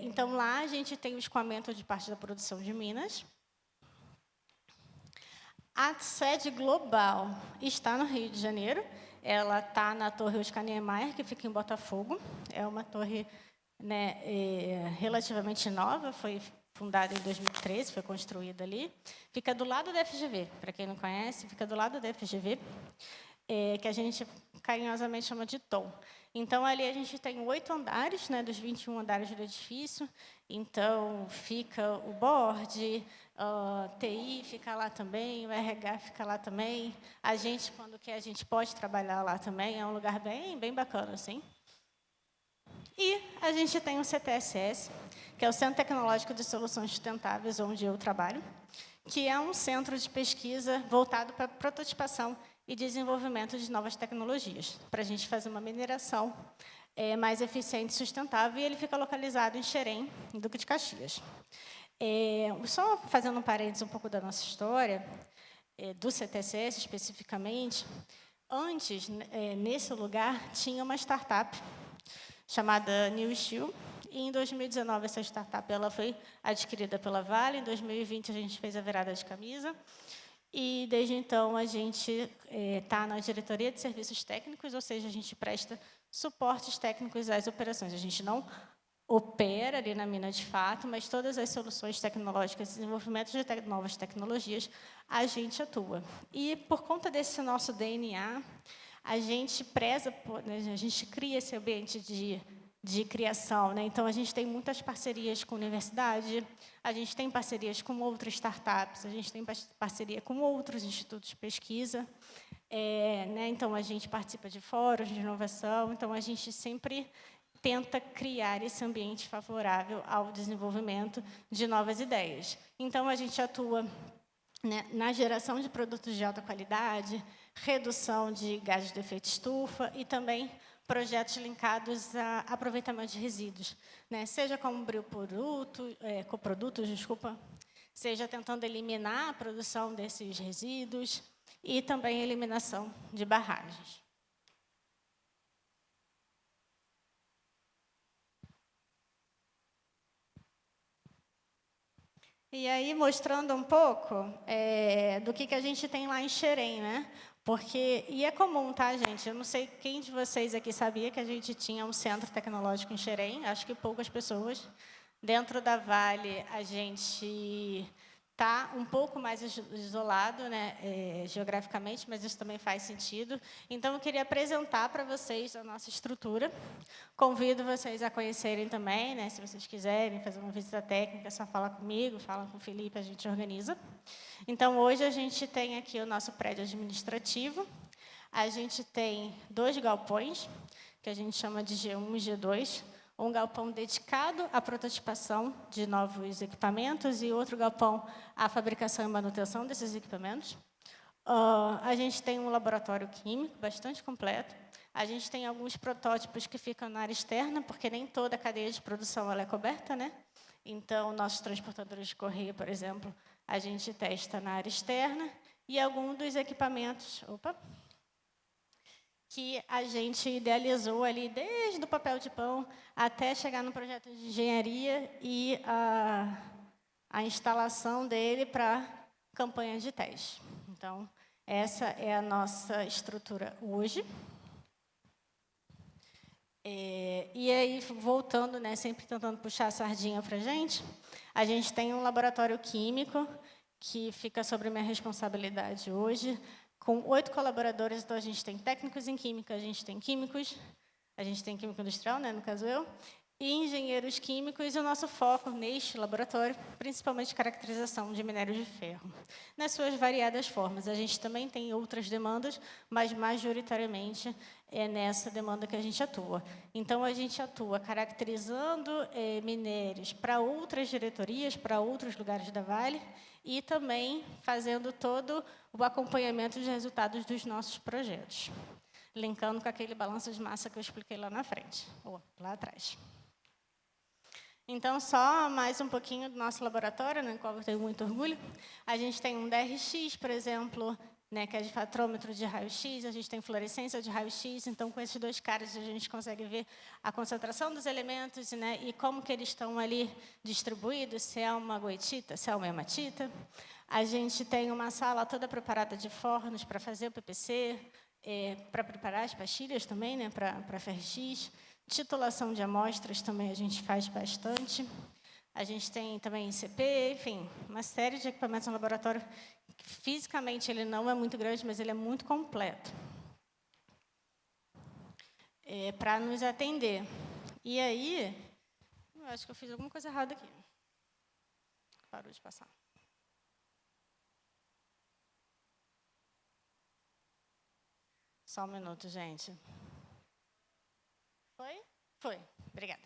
Então, lá a gente tem o escoamento de parte da produção de Minas. A sede global está no Rio de Janeiro, ela está na Torre Oscar Niemeyer, que fica em Botafogo, é uma torre, né, relativamente nova, foi fundada em 2013, foi construída ali. Fica do lado da FGV, para quem não conhece, fica do lado da FGV, que a gente carinhosamente chama de tom. Então, ali a gente tem 8 andares, né, dos 21 andares do edifício. Então, fica o board, TI fica lá também, o RH fica lá também. A gente, quando quer, a gente pode trabalhar lá também. É um lugar bem, bem bacana, assim. E a gente tem o CTSS, que é o Centro Tecnológico de Soluções Sustentáveis, onde eu trabalho, que é um centro de pesquisa voltado para prototipação e desenvolvimento de novas tecnologias, para a gente fazer uma mineração mais eficiente e sustentável, e ele fica localizado em Xerém, em Duque de Caxias. Só fazendo um parênteses um pouco da nossa história, do CTSS especificamente, antes, nesse lugar, tinha uma startup chamada New Steel, e em 2019 essa startup ela foi adquirida pela Vale, em 2020 a gente fez a virada de camisa, e desde então a gente está na diretoria de serviços técnicos, ou seja, a gente presta suportes técnicos às operações. A gente não opera ali na mina de fato, mas todas as soluções tecnológicas, desenvolvimento de novas tecnologias, a gente atua. E por conta desse nosso DNA, a gente preza, né, a gente cria esse ambiente de criação, né? Então, a gente tem muitas parcerias com a universidade, a gente tem parcerias com outras startups, a gente tem parceria com outros institutos de pesquisa, né? Então, a gente participa de fóruns de inovação, então, a gente sempre tenta criar esse ambiente favorável ao desenvolvimento de novas ideias. Então, a gente atua, né, na geração de produtos de alta qualidade, redução de gases de efeito estufa e também projetos linkados a aproveitamento de resíduos, né? Seja como coprodutos, seja tentando eliminar a produção desses resíduos e também eliminação de barragens. E aí, mostrando um pouco do que a gente tem lá em Xerém, né? Porque, e é comum, tá, gente? Eu não sei quem de vocês aqui sabia que a gente tinha um centro tecnológico em Xerém, acho que poucas pessoas. Dentro da Vale, a gente está um pouco mais isolado, né, geograficamente, mas isso também faz sentido. Então, eu queria apresentar para vocês a nossa estrutura. Convido vocês a conhecerem também, né, se vocês quiserem fazer uma visita técnica, é só falar comigo, fala com o Felipe, a gente organiza. Então, hoje a gente tem aqui o nosso prédio administrativo. A gente tem 2 galpões, que a gente chama de G1 e G2, um galpão dedicado à prototipação de novos equipamentos e outro galpão à fabricação e manutenção desses equipamentos. A gente tem um laboratório químico bastante completo. A gente tem alguns protótipos que ficam na área externa, porque nem toda a cadeia de produção ela é coberta, né? Então, nossos transportadores de correio, por exemplo, a gente testa na área externa e alguns dos equipamentos... que a gente idealizou ali desde o papel de pão até chegar no projeto de engenharia e a instalação dele para campanha de teste. Então, essa é a nossa estrutura hoje. E aí, voltando, né, sempre tentando puxar a sardinha para a gente tem um laboratório químico que fica sobre minha responsabilidade hoje, com 8 colaboradores. Então, a gente tem técnicos em química, a gente tem químico industrial, né, no caso eu, e engenheiros químicos, e o nosso foco neste laboratório, principalmente caracterização de minérios de ferro, nas suas variadas formas. A gente também tem outras demandas, mas majoritariamente é nessa demanda que a gente atua. Então, a gente atua caracterizando minérios para outras diretorias, para outros lugares da Vale, e também fazendo todo o acompanhamento dos resultados dos nossos projetos, linkando com aquele balanço de massa que eu expliquei lá na frente, ou lá atrás. Então, só mais um pouquinho do nosso laboratório, no qual eu tenho muito orgulho. A gente tem um DRX, por exemplo, né, que é de fatrômetro de raio-x, a gente tem fluorescência de raio-x, então, com esses 2 caras, a gente consegue ver a concentração dos elementos, né, e como que eles estão ali distribuídos, se é uma goetita, se é uma hematita. A gente tem uma sala toda preparada de fornos para fazer o PPC, para preparar as pastilhas também, né, para FRX. Titulação de amostras também a gente faz bastante. A gente tem também ICP, enfim, uma série de equipamentos no laboratório. Fisicamente, ele não é muito grande, mas ele é muito completo para nos atender. E aí, eu acho que eu fiz alguma coisa errada aqui. Parou de passar. Só um minuto, gente. Foi? Foi. Obrigada.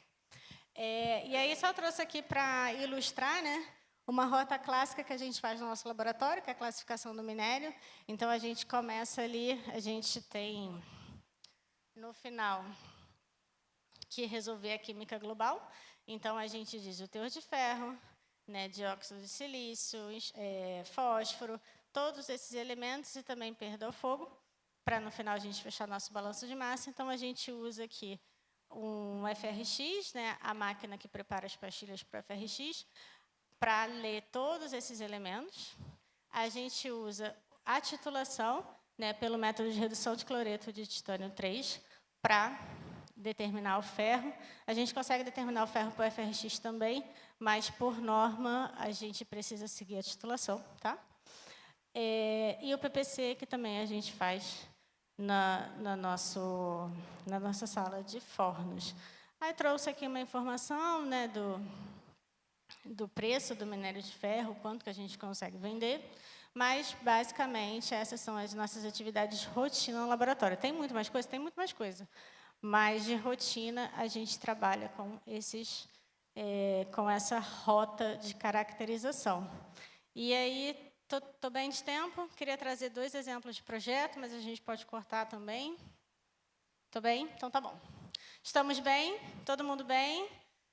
E aí, só trouxe aqui para ilustrar, né, uma rota clássica que a gente faz no nosso laboratório, que é a classificação do minério. Então, a gente começa ali, a gente tem, no final, que resolver a química global. Então, a gente diz o teor de ferro, né, dióxido de silício, fósforo, todos esses elementos, e também perda ao fogo, para, no final, a gente fechar nosso balanço de massa. Então, a gente usa aqui um FRX, né, a máquina que prepara as pastilhas para FRX, para ler todos esses elementos. A gente usa a titulação, né, pelo método de redução de cloreto de titânio 3, para determinar o ferro. A gente consegue determinar o ferro para o FRX também, mas, por norma, a gente precisa seguir a titulação, tá? E o PPC, que também a gente faz na nossa sala de fornos. Aí trouxe aqui uma informação, né, do preço do minério de ferro, quanto que a gente consegue vender, mas, basicamente, essas são as nossas atividades de rotina no laboratório. Tem muito mais coisa? Tem muito mais coisa. Mas, de rotina, a gente trabalha com com essa rota de caracterização. E aí, estou bem de tempo, queria trazer 2 exemplos de projeto, mas a gente pode cortar também. Estou bem? Então, tá bom. Estamos bem? Todo mundo bem?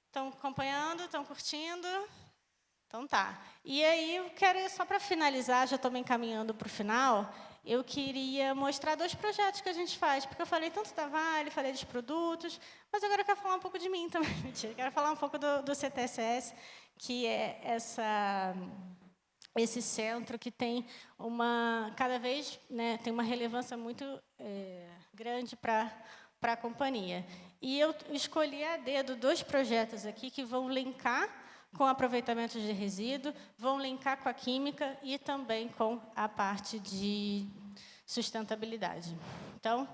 Estão acompanhando? Estão curtindo? Então, tá. E aí, eu quero, só para finalizar, já estou me encaminhando para o final, eu queria mostrar 2 projetos que a gente faz, porque eu falei tanto da Vale, falei dos produtos, mas agora eu quero falar um pouco de mim também. Mentira, quero falar um pouco do CTSS, que é esse centro que tem cada vez, né, tem uma relevância muito grande para a companhia. E eu escolhi a dedo 2 projetos aqui que vão linkar com aproveitamento de resíduo, vão linkar com a química e também com a parte de sustentabilidade. Então,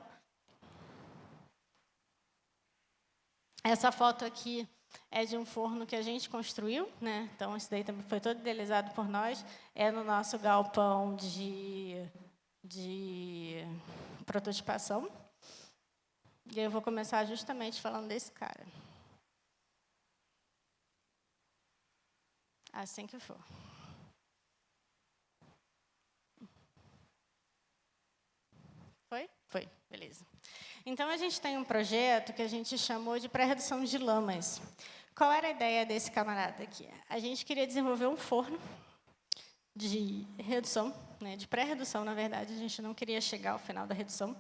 essa foto aqui é de um forno que a gente construiu, né? Então, esse daí também foi todo idealizado por nós. É no nosso galpão de prototipação. E eu vou começar justamente falando desse cara. Assim que for. Foi? Foi, beleza. Então, a gente tem um projeto que a gente chamou de pré-redução de lamas. Qual era a ideia desse camarada aqui? A gente queria desenvolver um forno de redução, né, de pré-redução, na verdade, a gente não queria chegar ao final da redução,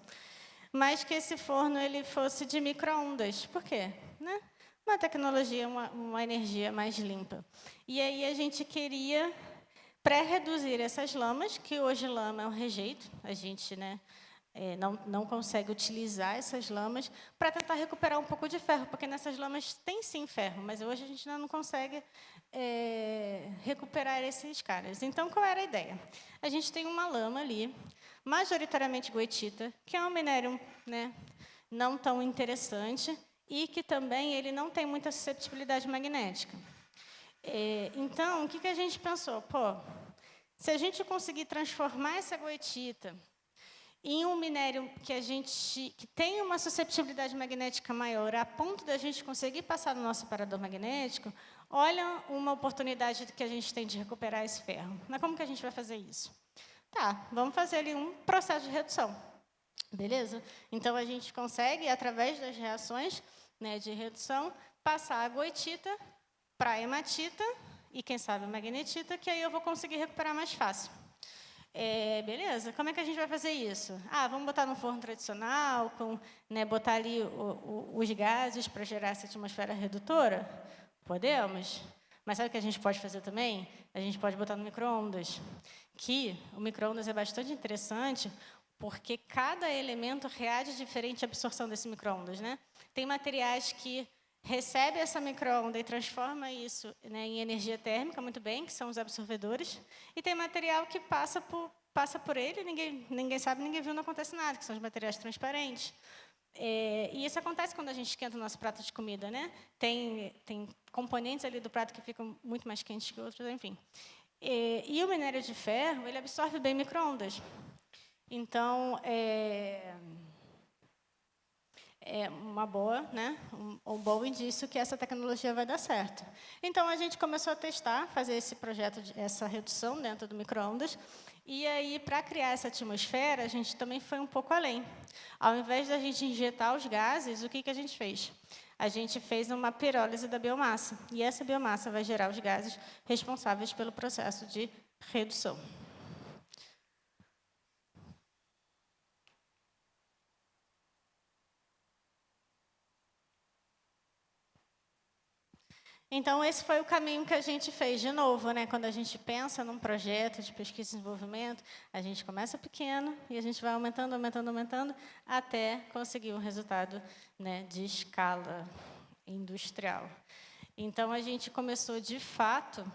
mas que esse forno ele fosse de micro-ondas. Por quê? Né? uma tecnologia, uma energia mais limpa. E aí a gente queria pré-reduzir essas lamas, que hoje lama é um rejeito, a gente, né, não consegue utilizar essas lamas para tentar recuperar um pouco de ferro, porque nessas lamas tem sim ferro, mas hoje a gente ainda não consegue recuperar esses caras. Então, qual era a ideia? A gente tem uma lama ali, majoritariamente goethita, que é um minério, né, não tão interessante e que também ele não tem muita susceptibilidade magnética. Então, o que a gente pensou? Pô, se a gente conseguir transformar essa goethita em um minério que tem uma susceptibilidade magnética maior, a ponto da gente conseguir passar no nosso separador magnético, olha uma oportunidade que a gente tem de recuperar esse ferro. Mas como que a gente vai fazer isso? Tá, vamos fazer ali um processo de redução. Beleza? Então, a gente consegue, através das reações, né, de redução, passar a goethita para a hematita e, quem sabe, a magnetita, que aí eu vou conseguir recuperar mais fácil. Beleza, como é que a gente vai fazer isso? Vamos botar no forno tradicional, né, botar ali os gases para gerar essa atmosfera redutora? Podemos. Mas sabe o que a gente pode fazer também? A gente pode botar no micro-ondas, que o micro-ondas é bastante interessante, porque cada elemento reage diferente à absorção desse micro-ondas, né? Tem materiais que recebem essa micro-onda e transforma isso, né, em energia térmica, muito bem, que são os absorvedores, e tem material que passa por ele, ninguém sabe, ninguém viu, não acontece nada, que são os materiais transparentes. E isso acontece quando a gente esquenta o nosso prato de comida, né? Tem componentes ali do prato que ficam muito mais quentes que outros, enfim. E o minério de ferro, ele absorve bem micro-ondas. Então, é uma boa, né, um bom indício que essa tecnologia vai dar certo. Então, a gente começou a testar, fazer esse projeto, essa redução dentro do micro-ondas, e aí, para criar essa atmosfera, a gente também foi um pouco além. Ao invés da gente injetar os gases, o que a gente fez? A gente fez uma pirólise da biomassa, e essa biomassa vai gerar os gases responsáveis pelo processo de redução. Então, esse foi o caminho que a gente fez. De novo, né, quando a gente pensa num projeto de pesquisa e desenvolvimento, a gente começa pequeno e a gente vai aumentando, aumentando, aumentando, até conseguir um resultado, né, de escala industrial. Então, a gente começou, de fato,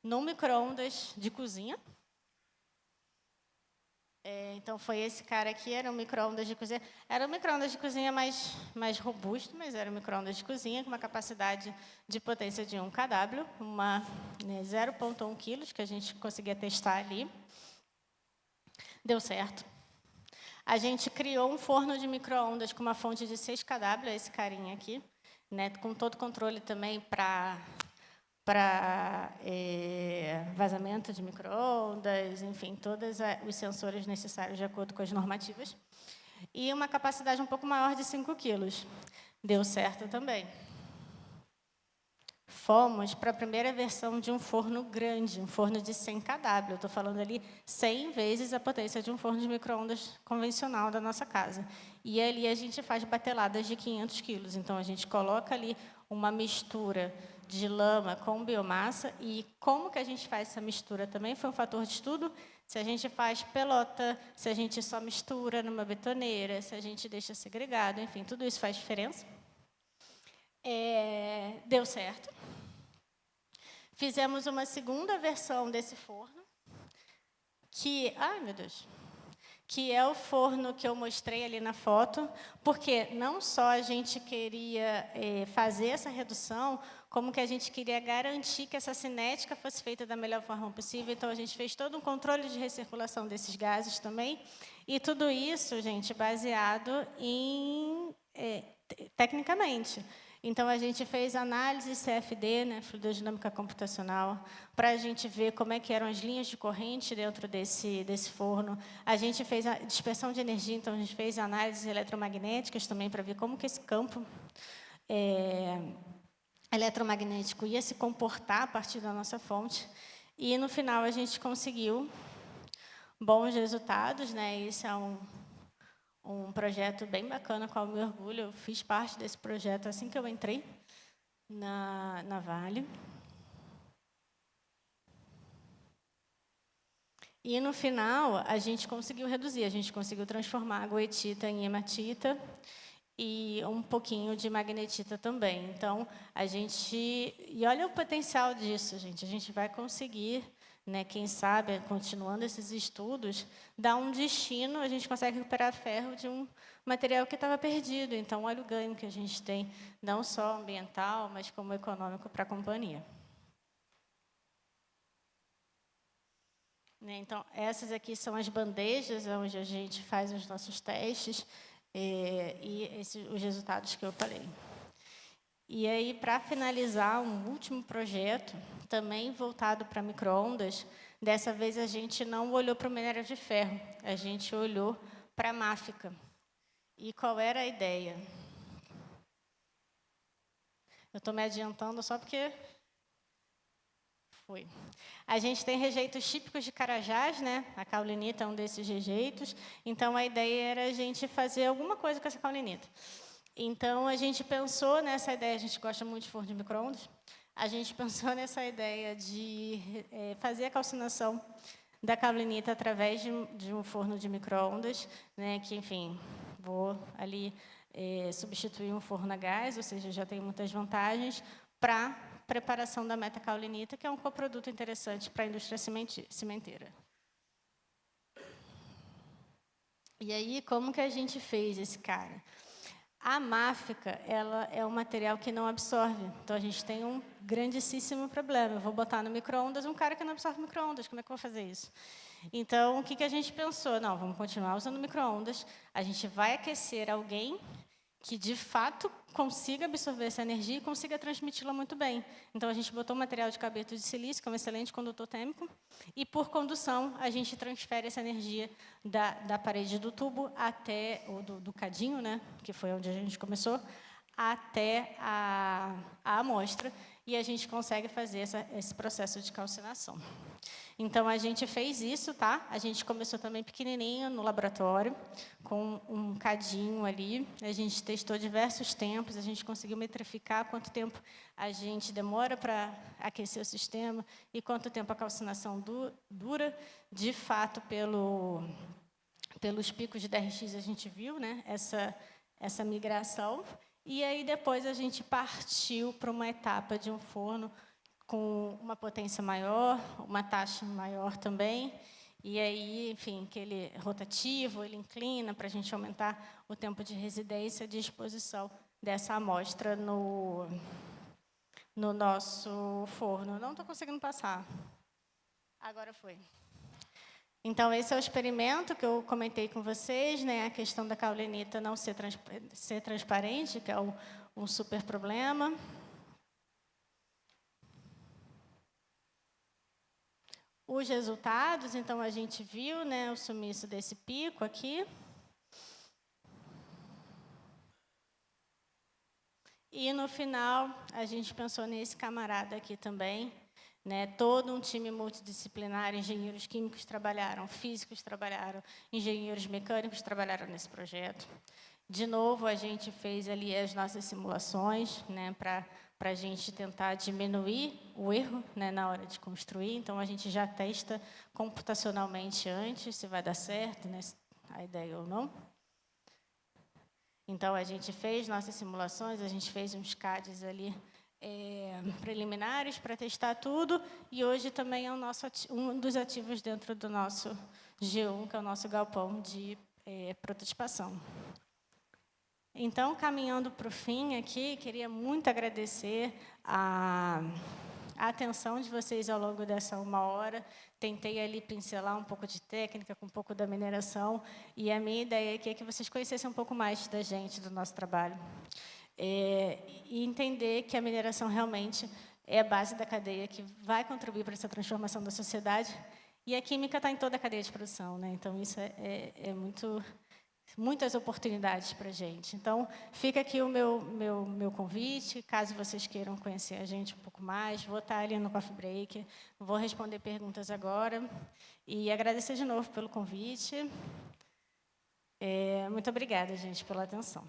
no micro-ondas de cozinha. Então, foi esse cara aqui, era um micro-ondas de cozinha. Era um micro-ondas de cozinha mais robusto, mas era um micro-ondas de cozinha com uma capacidade de potência de 1 kW, 0,1 quilos, que a gente conseguia testar ali. Deu certo. A gente criou um forno de micro-ondas com uma fonte de 6 kW, esse carinha aqui, né, com todo o controle também para vazamento de micro-ondas, enfim, todos os sensores necessários de acordo com as normativas. E uma capacidade um pouco maior de 5 quilos. Deu certo também. Fomos para a primeira versão de um forno grande, um forno de 100 kW. Eu estou falando ali 100 vezes a potência de um forno de micro-ondas convencional da nossa casa. E ali a gente faz bateladas de 500 quilos. Então, a gente coloca ali uma mistura de lama com biomassa. E como que a gente faz essa mistura também foi um fator de estudo. Se a gente faz pelota, se a gente só mistura numa betoneira, se a gente deixa segregado, enfim, tudo isso faz diferença. Deu certo. Fizemos uma segunda versão desse forno, que é o forno que eu mostrei ali na foto, porque não só a gente queria fazer essa redução, como que a gente queria garantir que essa cinética fosse feita da melhor forma possível. Então, a gente fez todo um controle de recirculação desses gases também, e tudo isso, gente, baseado em tecnicamente. Então, a gente fez análise CFD, né, fluidodinâmica computacional, para a gente ver como é que eram as linhas de corrente dentro desse forno. A gente fez a dispersão de energia, então a gente fez análises eletromagnéticas também para ver como que esse campo eletromagnético ia se comportar a partir da nossa fonte. E, no final, a gente conseguiu bons resultados, né? Isso é um projeto bem bacana, com o meu orgulho. Eu fiz parte desse projeto assim que eu entrei, na Vale. E, no final, a gente conseguiu reduzir, a gente conseguiu transformar a goetita em hematita e um pouquinho de magnetita também. Então, a gente... E olha o potencial disso, gente. A gente vai conseguir, né, quem sabe, continuando esses estudos, dar um destino, a gente consegue recuperar ferro de um material que estava perdido. Então, olha o ganho que a gente tem, não só ambiental, mas como econômico para a companhia. Então, essas aqui são as bandejas onde a gente faz os nossos testes os resultados que eu falei. E aí, para finalizar, um último projeto, também voltado para micro-ondas. Dessa vez, a gente não olhou para o minério de ferro, a gente olhou para a máfica. E qual era a ideia? Eu estou me adiantando só porque... Foi. A gente tem rejeitos típicos de Carajás, né? A caulinita é um desses rejeitos. Então, a ideia era a gente fazer alguma coisa com essa caulinita. Então, a gente pensou nessa ideia, a gente gosta muito de forno de micro-ondas, a gente pensou nessa ideia de fazer a calcinação da caulinita através de um forno de micro-ondas, né? Que, enfim, vou ali substituir um forno a gás, ou seja, já tem muitas vantagens, para preparação da metacaulinita, que é um coproduto interessante para a indústria cimenteira. E aí, como que a gente fez esse cara? A máfica, ela é um material que não absorve. Então, a gente tem um grandíssimo problema. Eu vou botar no micro-ondas um cara que não absorve micro-ondas. Como é que eu vou fazer isso? Então, o que a gente pensou? Não, vamos continuar usando micro-ondas. A gente vai aquecer alguém que, de fato, consiga absorver essa energia e consiga transmiti-la muito bem. Então, a gente botou um material de carbeto de silício, que é um excelente condutor térmico, e, por condução, a gente transfere essa energia da parede do tubo até, ou do cadinho, né, que foi onde a gente começou, até a amostra, e a gente consegue fazer esse processo de calcinação. Então, a gente fez isso, tá? A gente começou também pequenininho no laboratório, com um cadinho ali. A gente testou diversos tempos, a gente conseguiu metrificar quanto tempo a gente demora para aquecer o sistema e quanto tempo a calcinação dura. De fato, pelos picos de DRX, a gente viu, né, essa migração. E aí, depois, a gente partiu para uma etapa de um forno com uma potência maior, uma taxa maior também, e aí, enfim, que ele é rotativo, ele inclina para a gente aumentar o tempo de residência de exposição dessa amostra no nosso forno. Não estou conseguindo passar. Agora foi. Então, esse é o experimento que eu comentei com vocês, né? A questão da caulinita não ser transparente, que é um super problema. Os resultados, então, a gente viu, né, o sumiço desse pico aqui. E, no final, a gente pensou nesse camarada aqui também, né, todo um time multidisciplinar, engenheiros químicos trabalharam, físicos trabalharam, engenheiros mecânicos trabalharam nesse projeto. De novo, a gente fez ali as nossas simulações, né, para a gente tentar diminuir o erro, né, na hora de construir. Então, a gente já testa computacionalmente antes se vai dar certo, né, a ideia ou não. Então, a gente fez nossas simulações, a gente fez uns CADs ali preliminares para testar tudo, e hoje também é um dos ativos dentro do nosso G1, que é o nosso galpão de prototipação. Então, caminhando para o fim aqui, queria muito agradecer a atenção de vocês ao longo dessa 1 hora. Tentei ali pincelar um pouco de técnica, com um pouco da mineração, e a minha ideia aqui é que vocês conhecessem um pouco mais da gente, do nosso trabalho. E entender que a mineração realmente é a base da cadeia que vai contribuir para essa transformação da sociedade, e a química está em toda a cadeia de produção, né? Então, isso é muitas oportunidades para a gente. Então, fica aqui o meu convite, caso vocês queiram conhecer a gente um pouco mais. Vou estar ali no coffee break, vou responder perguntas agora, e agradecer de novo pelo convite. Muito obrigada, gente, pela atenção.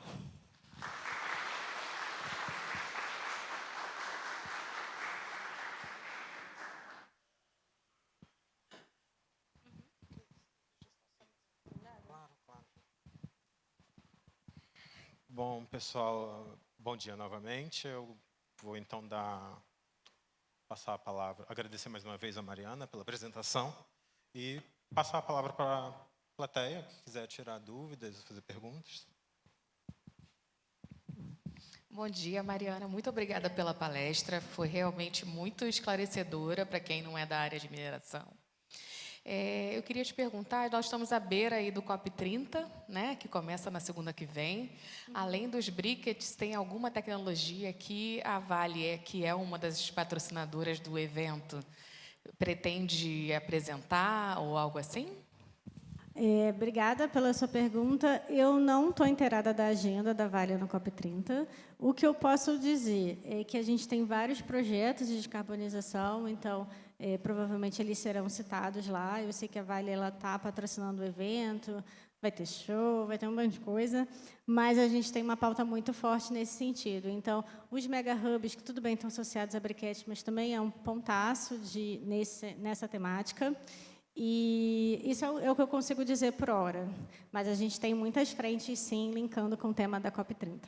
Bom, pessoal, bom dia novamente. Eu vou então passar a palavra, agradecer mais uma vez a Mariana pela apresentação e passar a palavra para a plateia, que quiser tirar dúvidas, fazer perguntas. Bom dia, Mariana. Muito obrigada pela palestra. Foi realmente muito esclarecedora para quem não é da área de mineração. Eu queria te perguntar, nós estamos à beira aí do COP30, né, que começa na segunda que vem. Além dos briquettes, tem alguma tecnologia que a Vale, que é uma das patrocinadoras do evento, pretende apresentar ou algo assim? Obrigada pela sua pergunta. Eu não estou inteirada da agenda da Vale no COP30. O que eu posso dizer é que a gente tem vários projetos de descarbonização, então, provavelmente eles serão citados lá. Eu sei que a Vale está patrocinando o evento, vai ter show, vai ter um monte de coisa, mas a gente tem uma pauta muito forte nesse sentido. Então, os mega hubs, que tudo bem estão associados a briquetes, mas também é um pontaço nessa temática. E isso é o que eu consigo dizer por hora. Mas a gente tem muitas frentes, sim, linkando com o tema da COP30.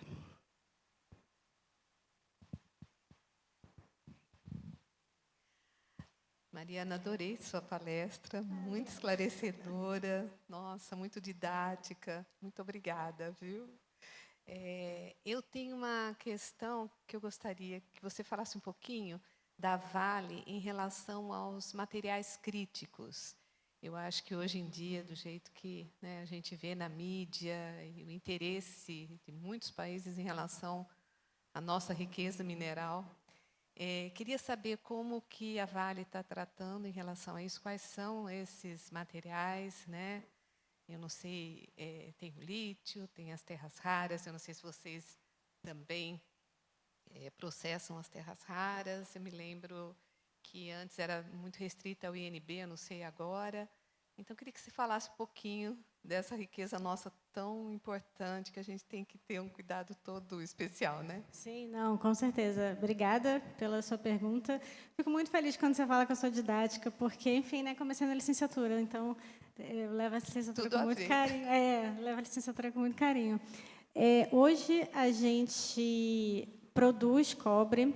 Mariana, adorei sua palestra, muito esclarecedora, nossa, muito didática. Muito obrigada, viu? Eu tenho uma questão que eu gostaria que você falasse um pouquinho da Vale em relação aos materiais críticos. Eu acho que hoje em dia, do jeito que, né, a gente vê na mídia, e o interesse de muitos países em relação à nossa riqueza mineral, queria saber como que a Vale está tratando em relação a isso, quais são esses materiais, né? Eu não sei, tem o lítio, tem as terras raras, eu não sei se vocês também processam as terras raras. Eu me lembro que antes era muito restrita ao INB, eu não sei agora. Então, eu queria que você falasse um pouquinho dessa riqueza nossa tão importante, que a gente tem que ter um cuidado todo especial, né? Sim, não, com certeza. Obrigada pela sua pergunta. Fico muito feliz quando você fala que eu sou didática, porque, enfim, né, comecei na licenciatura, então eu levo a licenciatura Tudo com a muito ver. carinho. Levo a licenciatura com muito carinho. Hoje a gente produz cobre,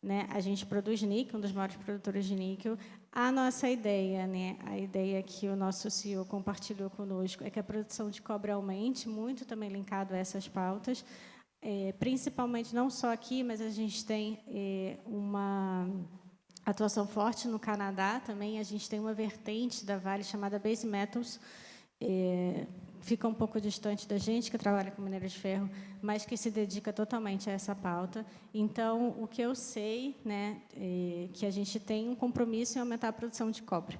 né? A gente produz níquel, um dos maiores produtores de níquel. A nossa ideia, né? A ideia que o nosso CEO compartilhou conosco é que a produção de cobre aumente, muito também linkado a essas pautas, principalmente não só aqui, mas a gente tem uma atuação forte no Canadá também. A gente tem uma vertente da Vale chamada Base Metals, fica um pouco distante da gente, que trabalha com minério de ferro, mas que se dedica totalmente a essa pauta. Então, o que eu sei, né, é que a gente tem um compromisso em aumentar a produção de cobre.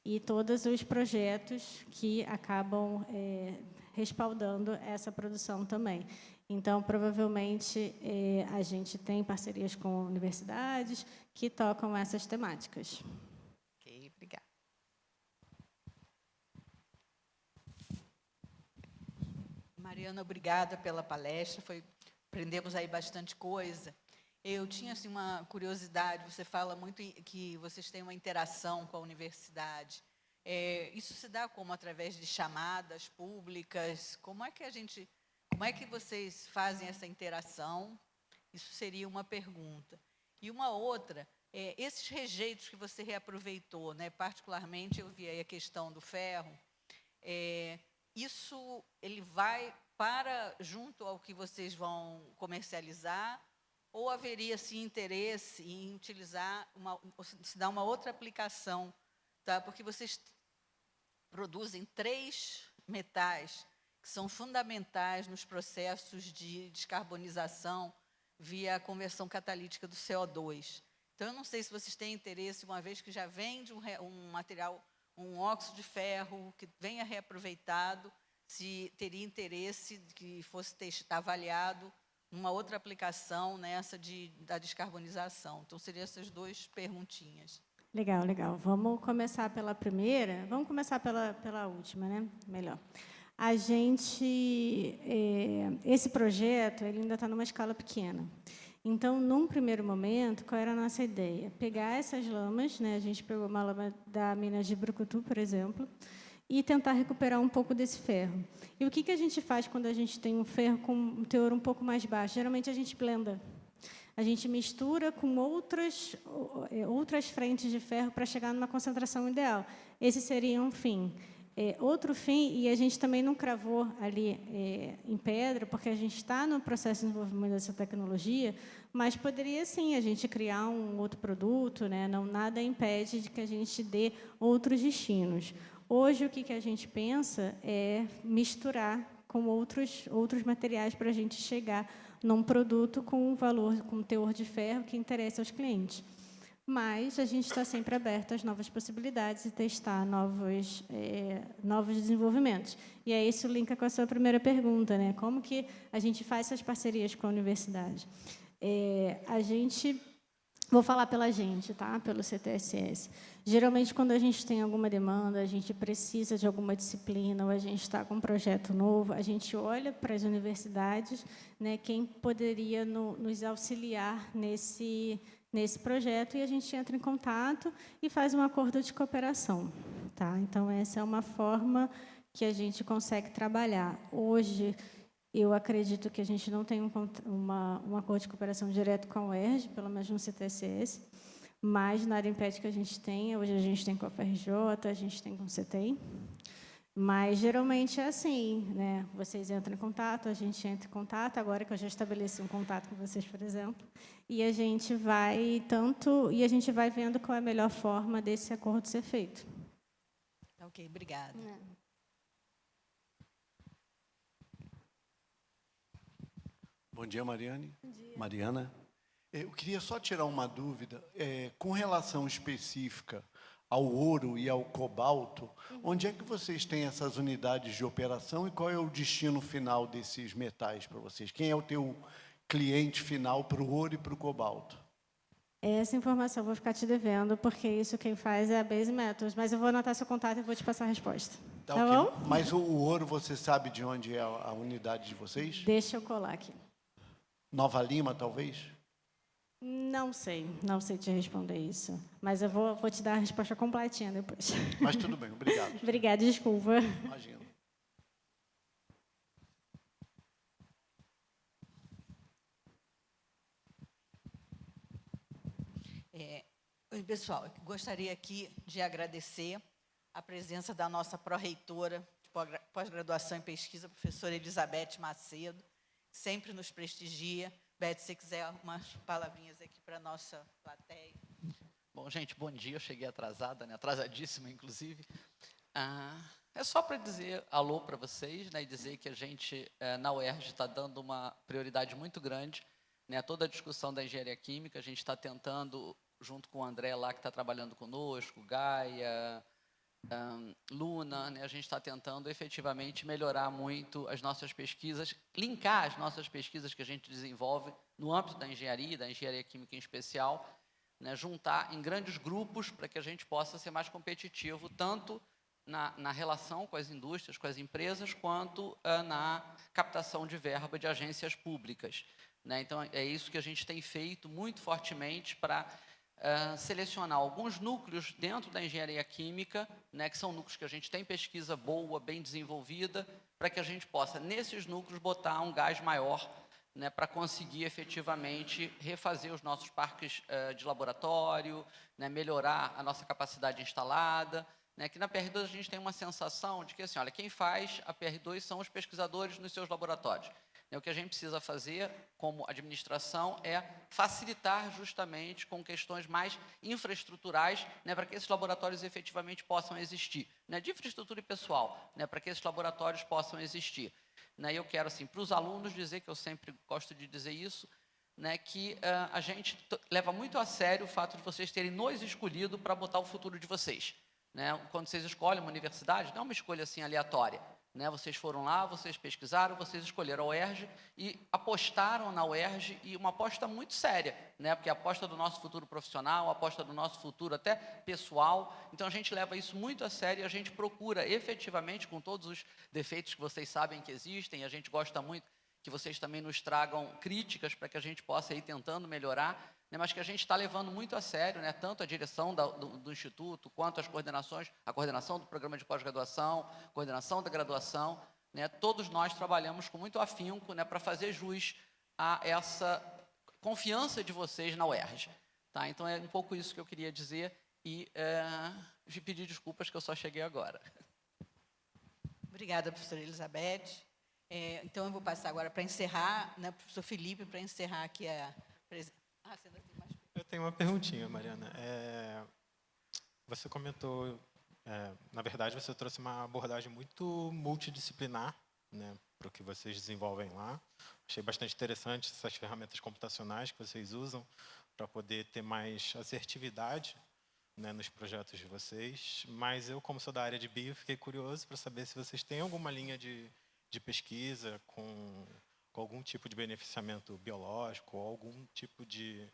E todos os projetos que acabam respaldando essa produção também. Então, provavelmente, a gente tem parcerias com universidades que tocam essas temáticas. Ok, obrigada. Mariana, obrigada pela palestra. Aprendemos aí bastante coisa. Eu tinha assim, uma curiosidade, você fala muito que vocês têm uma interação com a universidade. Isso se dá como através de chamadas públicas? Como é que vocês fazem essa interação? Isso seria uma pergunta. E uma outra, esses rejeitos que você reaproveitou, né, particularmente eu vi aí a questão do ferro, isso ele vai para junto ao que vocês vão comercializar, ou haveria sim interesse em utilizar se dar uma outra aplicação, tá? Porque vocês produzem 3 metais que são fundamentais nos processos de descarbonização via a conversão catalítica do CO2. Então, eu não sei se vocês têm interesse, uma vez que já vem de um material, um óxido de ferro que venha reaproveitado, se teria interesse de que fosse avaliado uma outra aplicação nessa da descarbonização. Então, seriam essas 2 perguntinhas. Legal, legal. Vamos começar pela primeira. Vamos começar pela última, né? Melhor. A gente, esse projeto, ele ainda está numa escala pequena. Então, num primeiro momento, qual era a nossa ideia? Pegar essas lamas, né? A gente pegou uma lama da mina de Brucutu, por exemplo, e tentar recuperar um pouco desse ferro. E o que a gente faz quando a gente tem um ferro com um teor um pouco mais baixo? Geralmente, a gente blenda. A gente mistura com outras frentes de ferro para chegar numa concentração ideal. Esse seria um fim. Outro fim, e a gente também não cravou ali em pedra, porque a gente está no processo de desenvolvimento dessa tecnologia, mas poderia, sim, a gente criar um outro produto, né? Não, nada impede de que a gente dê outros destinos. Hoje, o que a gente pensa é misturar com outros materiais para a gente chegar num produto com um valor, com um teor de ferro que interesse aos clientes. Mas a gente está sempre aberto às novas possibilidades e testar novos desenvolvimentos. E aí isso linka com a sua primeira pergunta, né? Como que a gente faz essas parcerias com a universidade? Vou falar pela gente, tá? Pelo CTSS. Geralmente, quando a gente tem alguma demanda, a gente precisa de alguma disciplina, ou a gente está com um projeto novo, a gente olha para as universidades, né, quem poderia nos auxiliar nesse projeto, e a gente entra em contato e faz um acordo de cooperação. Tá? Então, essa é uma forma que a gente consegue trabalhar. Hoje, eu acredito que a gente não tem um acordo de cooperação direto com a UERJ, pelo menos no CTSS, mas nada impede que a gente tenha. Hoje a gente tem com a FRJ, a gente tem com o CTI, mas geralmente é assim, né? Vocês entram em contato, a gente entra em contato, agora que eu já estabeleci um contato com vocês, por exemplo, e a gente vai vendo qual é a melhor forma desse acordo ser feito. Ok, obrigada. Bom dia, Mariane. Bom dia. Mariana. Eu queria só tirar uma dúvida. Com relação específica ao ouro e ao cobalto, onde é que vocês têm essas unidades de operação e qual é o destino final desses metais para vocês? Quem é o teu cliente final para o ouro e para o cobalto? Essa informação eu vou ficar te devendo, porque isso quem faz é a Base Metals, mas eu vou anotar seu contato e vou te passar a resposta. Tá bom? Mas o ouro, você sabe de onde é a unidade de vocês? Deixa eu colar aqui. Nova Lima, talvez? Não sei te responder isso, mas eu vou te dar a resposta completinha depois. Mas tudo bem, obrigado. Obrigada, desculpa. Imagino. Pessoal, eu gostaria aqui de agradecer a presença da nossa pró-reitora de pós-graduação em pesquisa, professora Elizabeth Macedo, que sempre nos prestigia. Beth, se você quiser umas palavrinhas aqui para a nossa plateia. Bom, gente, bom dia. Eu cheguei atrasada, né? Atrasadíssima, inclusive. É só para dizer alô para vocês, né? E dizer que a gente, na UERJ, está dando uma prioridade muito grande, né? Toda a discussão da engenharia química, a gente está tentando, junto com o André lá, que está trabalhando conosco, Gaia, Luna, né? A gente está tentando efetivamente melhorar muito as nossas pesquisas, linkar as nossas pesquisas que a gente desenvolve no âmbito da engenharia química em especial, né? Juntar em grandes grupos para que a gente possa ser mais competitivo, tanto na relação com as indústrias, com as empresas, quanto na captação de verba de agências públicas, né? Então, é isso que a gente tem feito muito fortemente para selecionar alguns núcleos dentro da engenharia química, né, que são núcleos que a gente tem pesquisa boa, bem desenvolvida, para que a gente possa, nesses núcleos, botar um gás maior, né, para conseguir efetivamente refazer os nossos parques de laboratório, né, melhorar a nossa capacidade instalada, né, que na PR2 a gente tem uma sensação de que, assim, olha, quem faz a PR2 são os pesquisadores nos seus laboratórios. O que a gente precisa fazer, como administração, é facilitar justamente com questões mais infraestruturais, né, para que esses laboratórios efetivamente possam existir, né, de infraestrutura e pessoal, né, para que esses laboratórios possam existir. Né, e eu quero, assim, para os alunos dizer, que eu sempre gosto de dizer isso, né, que a gente leva muito a sério o fato de vocês terem nos escolhido para botar o futuro de vocês. Né, quando vocês escolhem uma universidade, não é uma escolha assim aleatória. Né, vocês foram lá, vocês pesquisaram, vocês escolheram a UERJ e apostaram na UERJ, e uma aposta muito séria, né, porque é a aposta do nosso futuro profissional, a aposta do nosso futuro até pessoal. Então, a gente leva isso muito a sério e a gente procura efetivamente, com todos os defeitos que vocês sabem que existem, a gente gosta muito que vocês também nos tragam críticas para que a gente possa ir tentando melhorar, né, mas que a gente está levando muito a sério, né, tanto a direção do Instituto, quanto as coordenações, a coordenação do programa de pós-graduação, coordenação da graduação, né, todos nós trabalhamos com muito afinco, né, para fazer jus a essa confiança de vocês na UERJ. Tá? Então, é um pouco isso que eu queria dizer e pedir desculpas que eu só cheguei agora. Obrigada, professora Elizabeth. Então, eu vou passar agora para encerrar, né, professor Felipe, para encerrar aqui a presença. Você ainda tem mais... Eu tenho uma perguntinha, Mariana. Você comentou, na verdade, você trouxe uma abordagem muito multidisciplinar, né, para o que vocês desenvolvem lá. Achei bastante interessante essas ferramentas computacionais que vocês usam para poder ter mais assertividade, né, nos projetos de vocês. Mas eu, como sou da área de bio, fiquei curioso para saber se vocês têm alguma linha de pesquisa com algum tipo de beneficiamento biológico, ou algum tipo de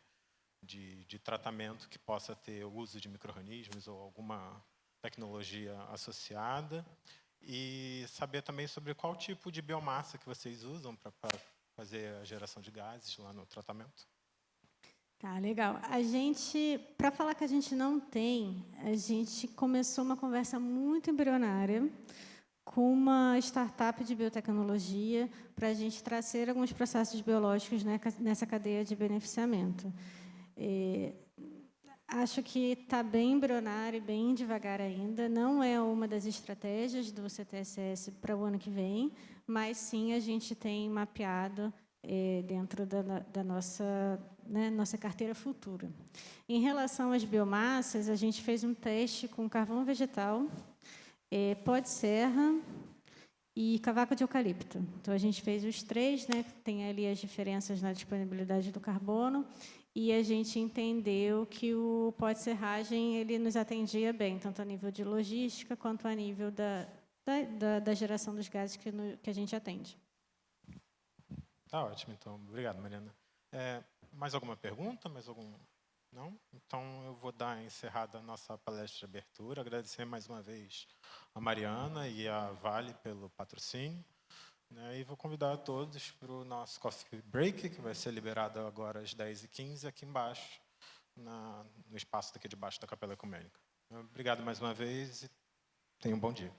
tratamento que possa ter o uso de micro-organismos ou alguma tecnologia associada, e saber também sobre qual tipo de biomassa que vocês usam para fazer a geração de gases lá no tratamento. Tá, legal. A gente, para falar que a gente não tem, a gente começou uma conversa muito embrionária com uma startup de biotecnologia para a gente trazer alguns processos biológicos, né, nessa cadeia de beneficiamento. Acho que está bem embrionário e bem devagar ainda. Não é uma das estratégias do CTSS para o ano que vem, mas sim a gente tem mapeado dentro da nossa, né, nossa carteira futura. Em relação às biomassas, a gente fez um teste com carvão vegetal, pó de serra e cavaco de eucalipto. Então, a gente fez os três, né, tem ali as diferenças na disponibilidade do carbono, e a gente entendeu que o pó de serragem ele nos atendia bem, tanto a nível de logística, quanto a nível da geração dos gases que a gente atende. Tá ótimo, então. Obrigado, Mariana. Mais alguma pergunta? Mais algum... Não? Então, eu vou dar encerrada a nossa palestra de abertura. Agradecer mais uma vez a Mariana e a Vale pelo patrocínio. E vou convidar a todos para o nosso coffee break, que vai ser liberado agora às 10h15, aqui embaixo, no espaço daqui debaixo da Capela Ecumênica. Obrigado mais uma vez e tenham um bom dia.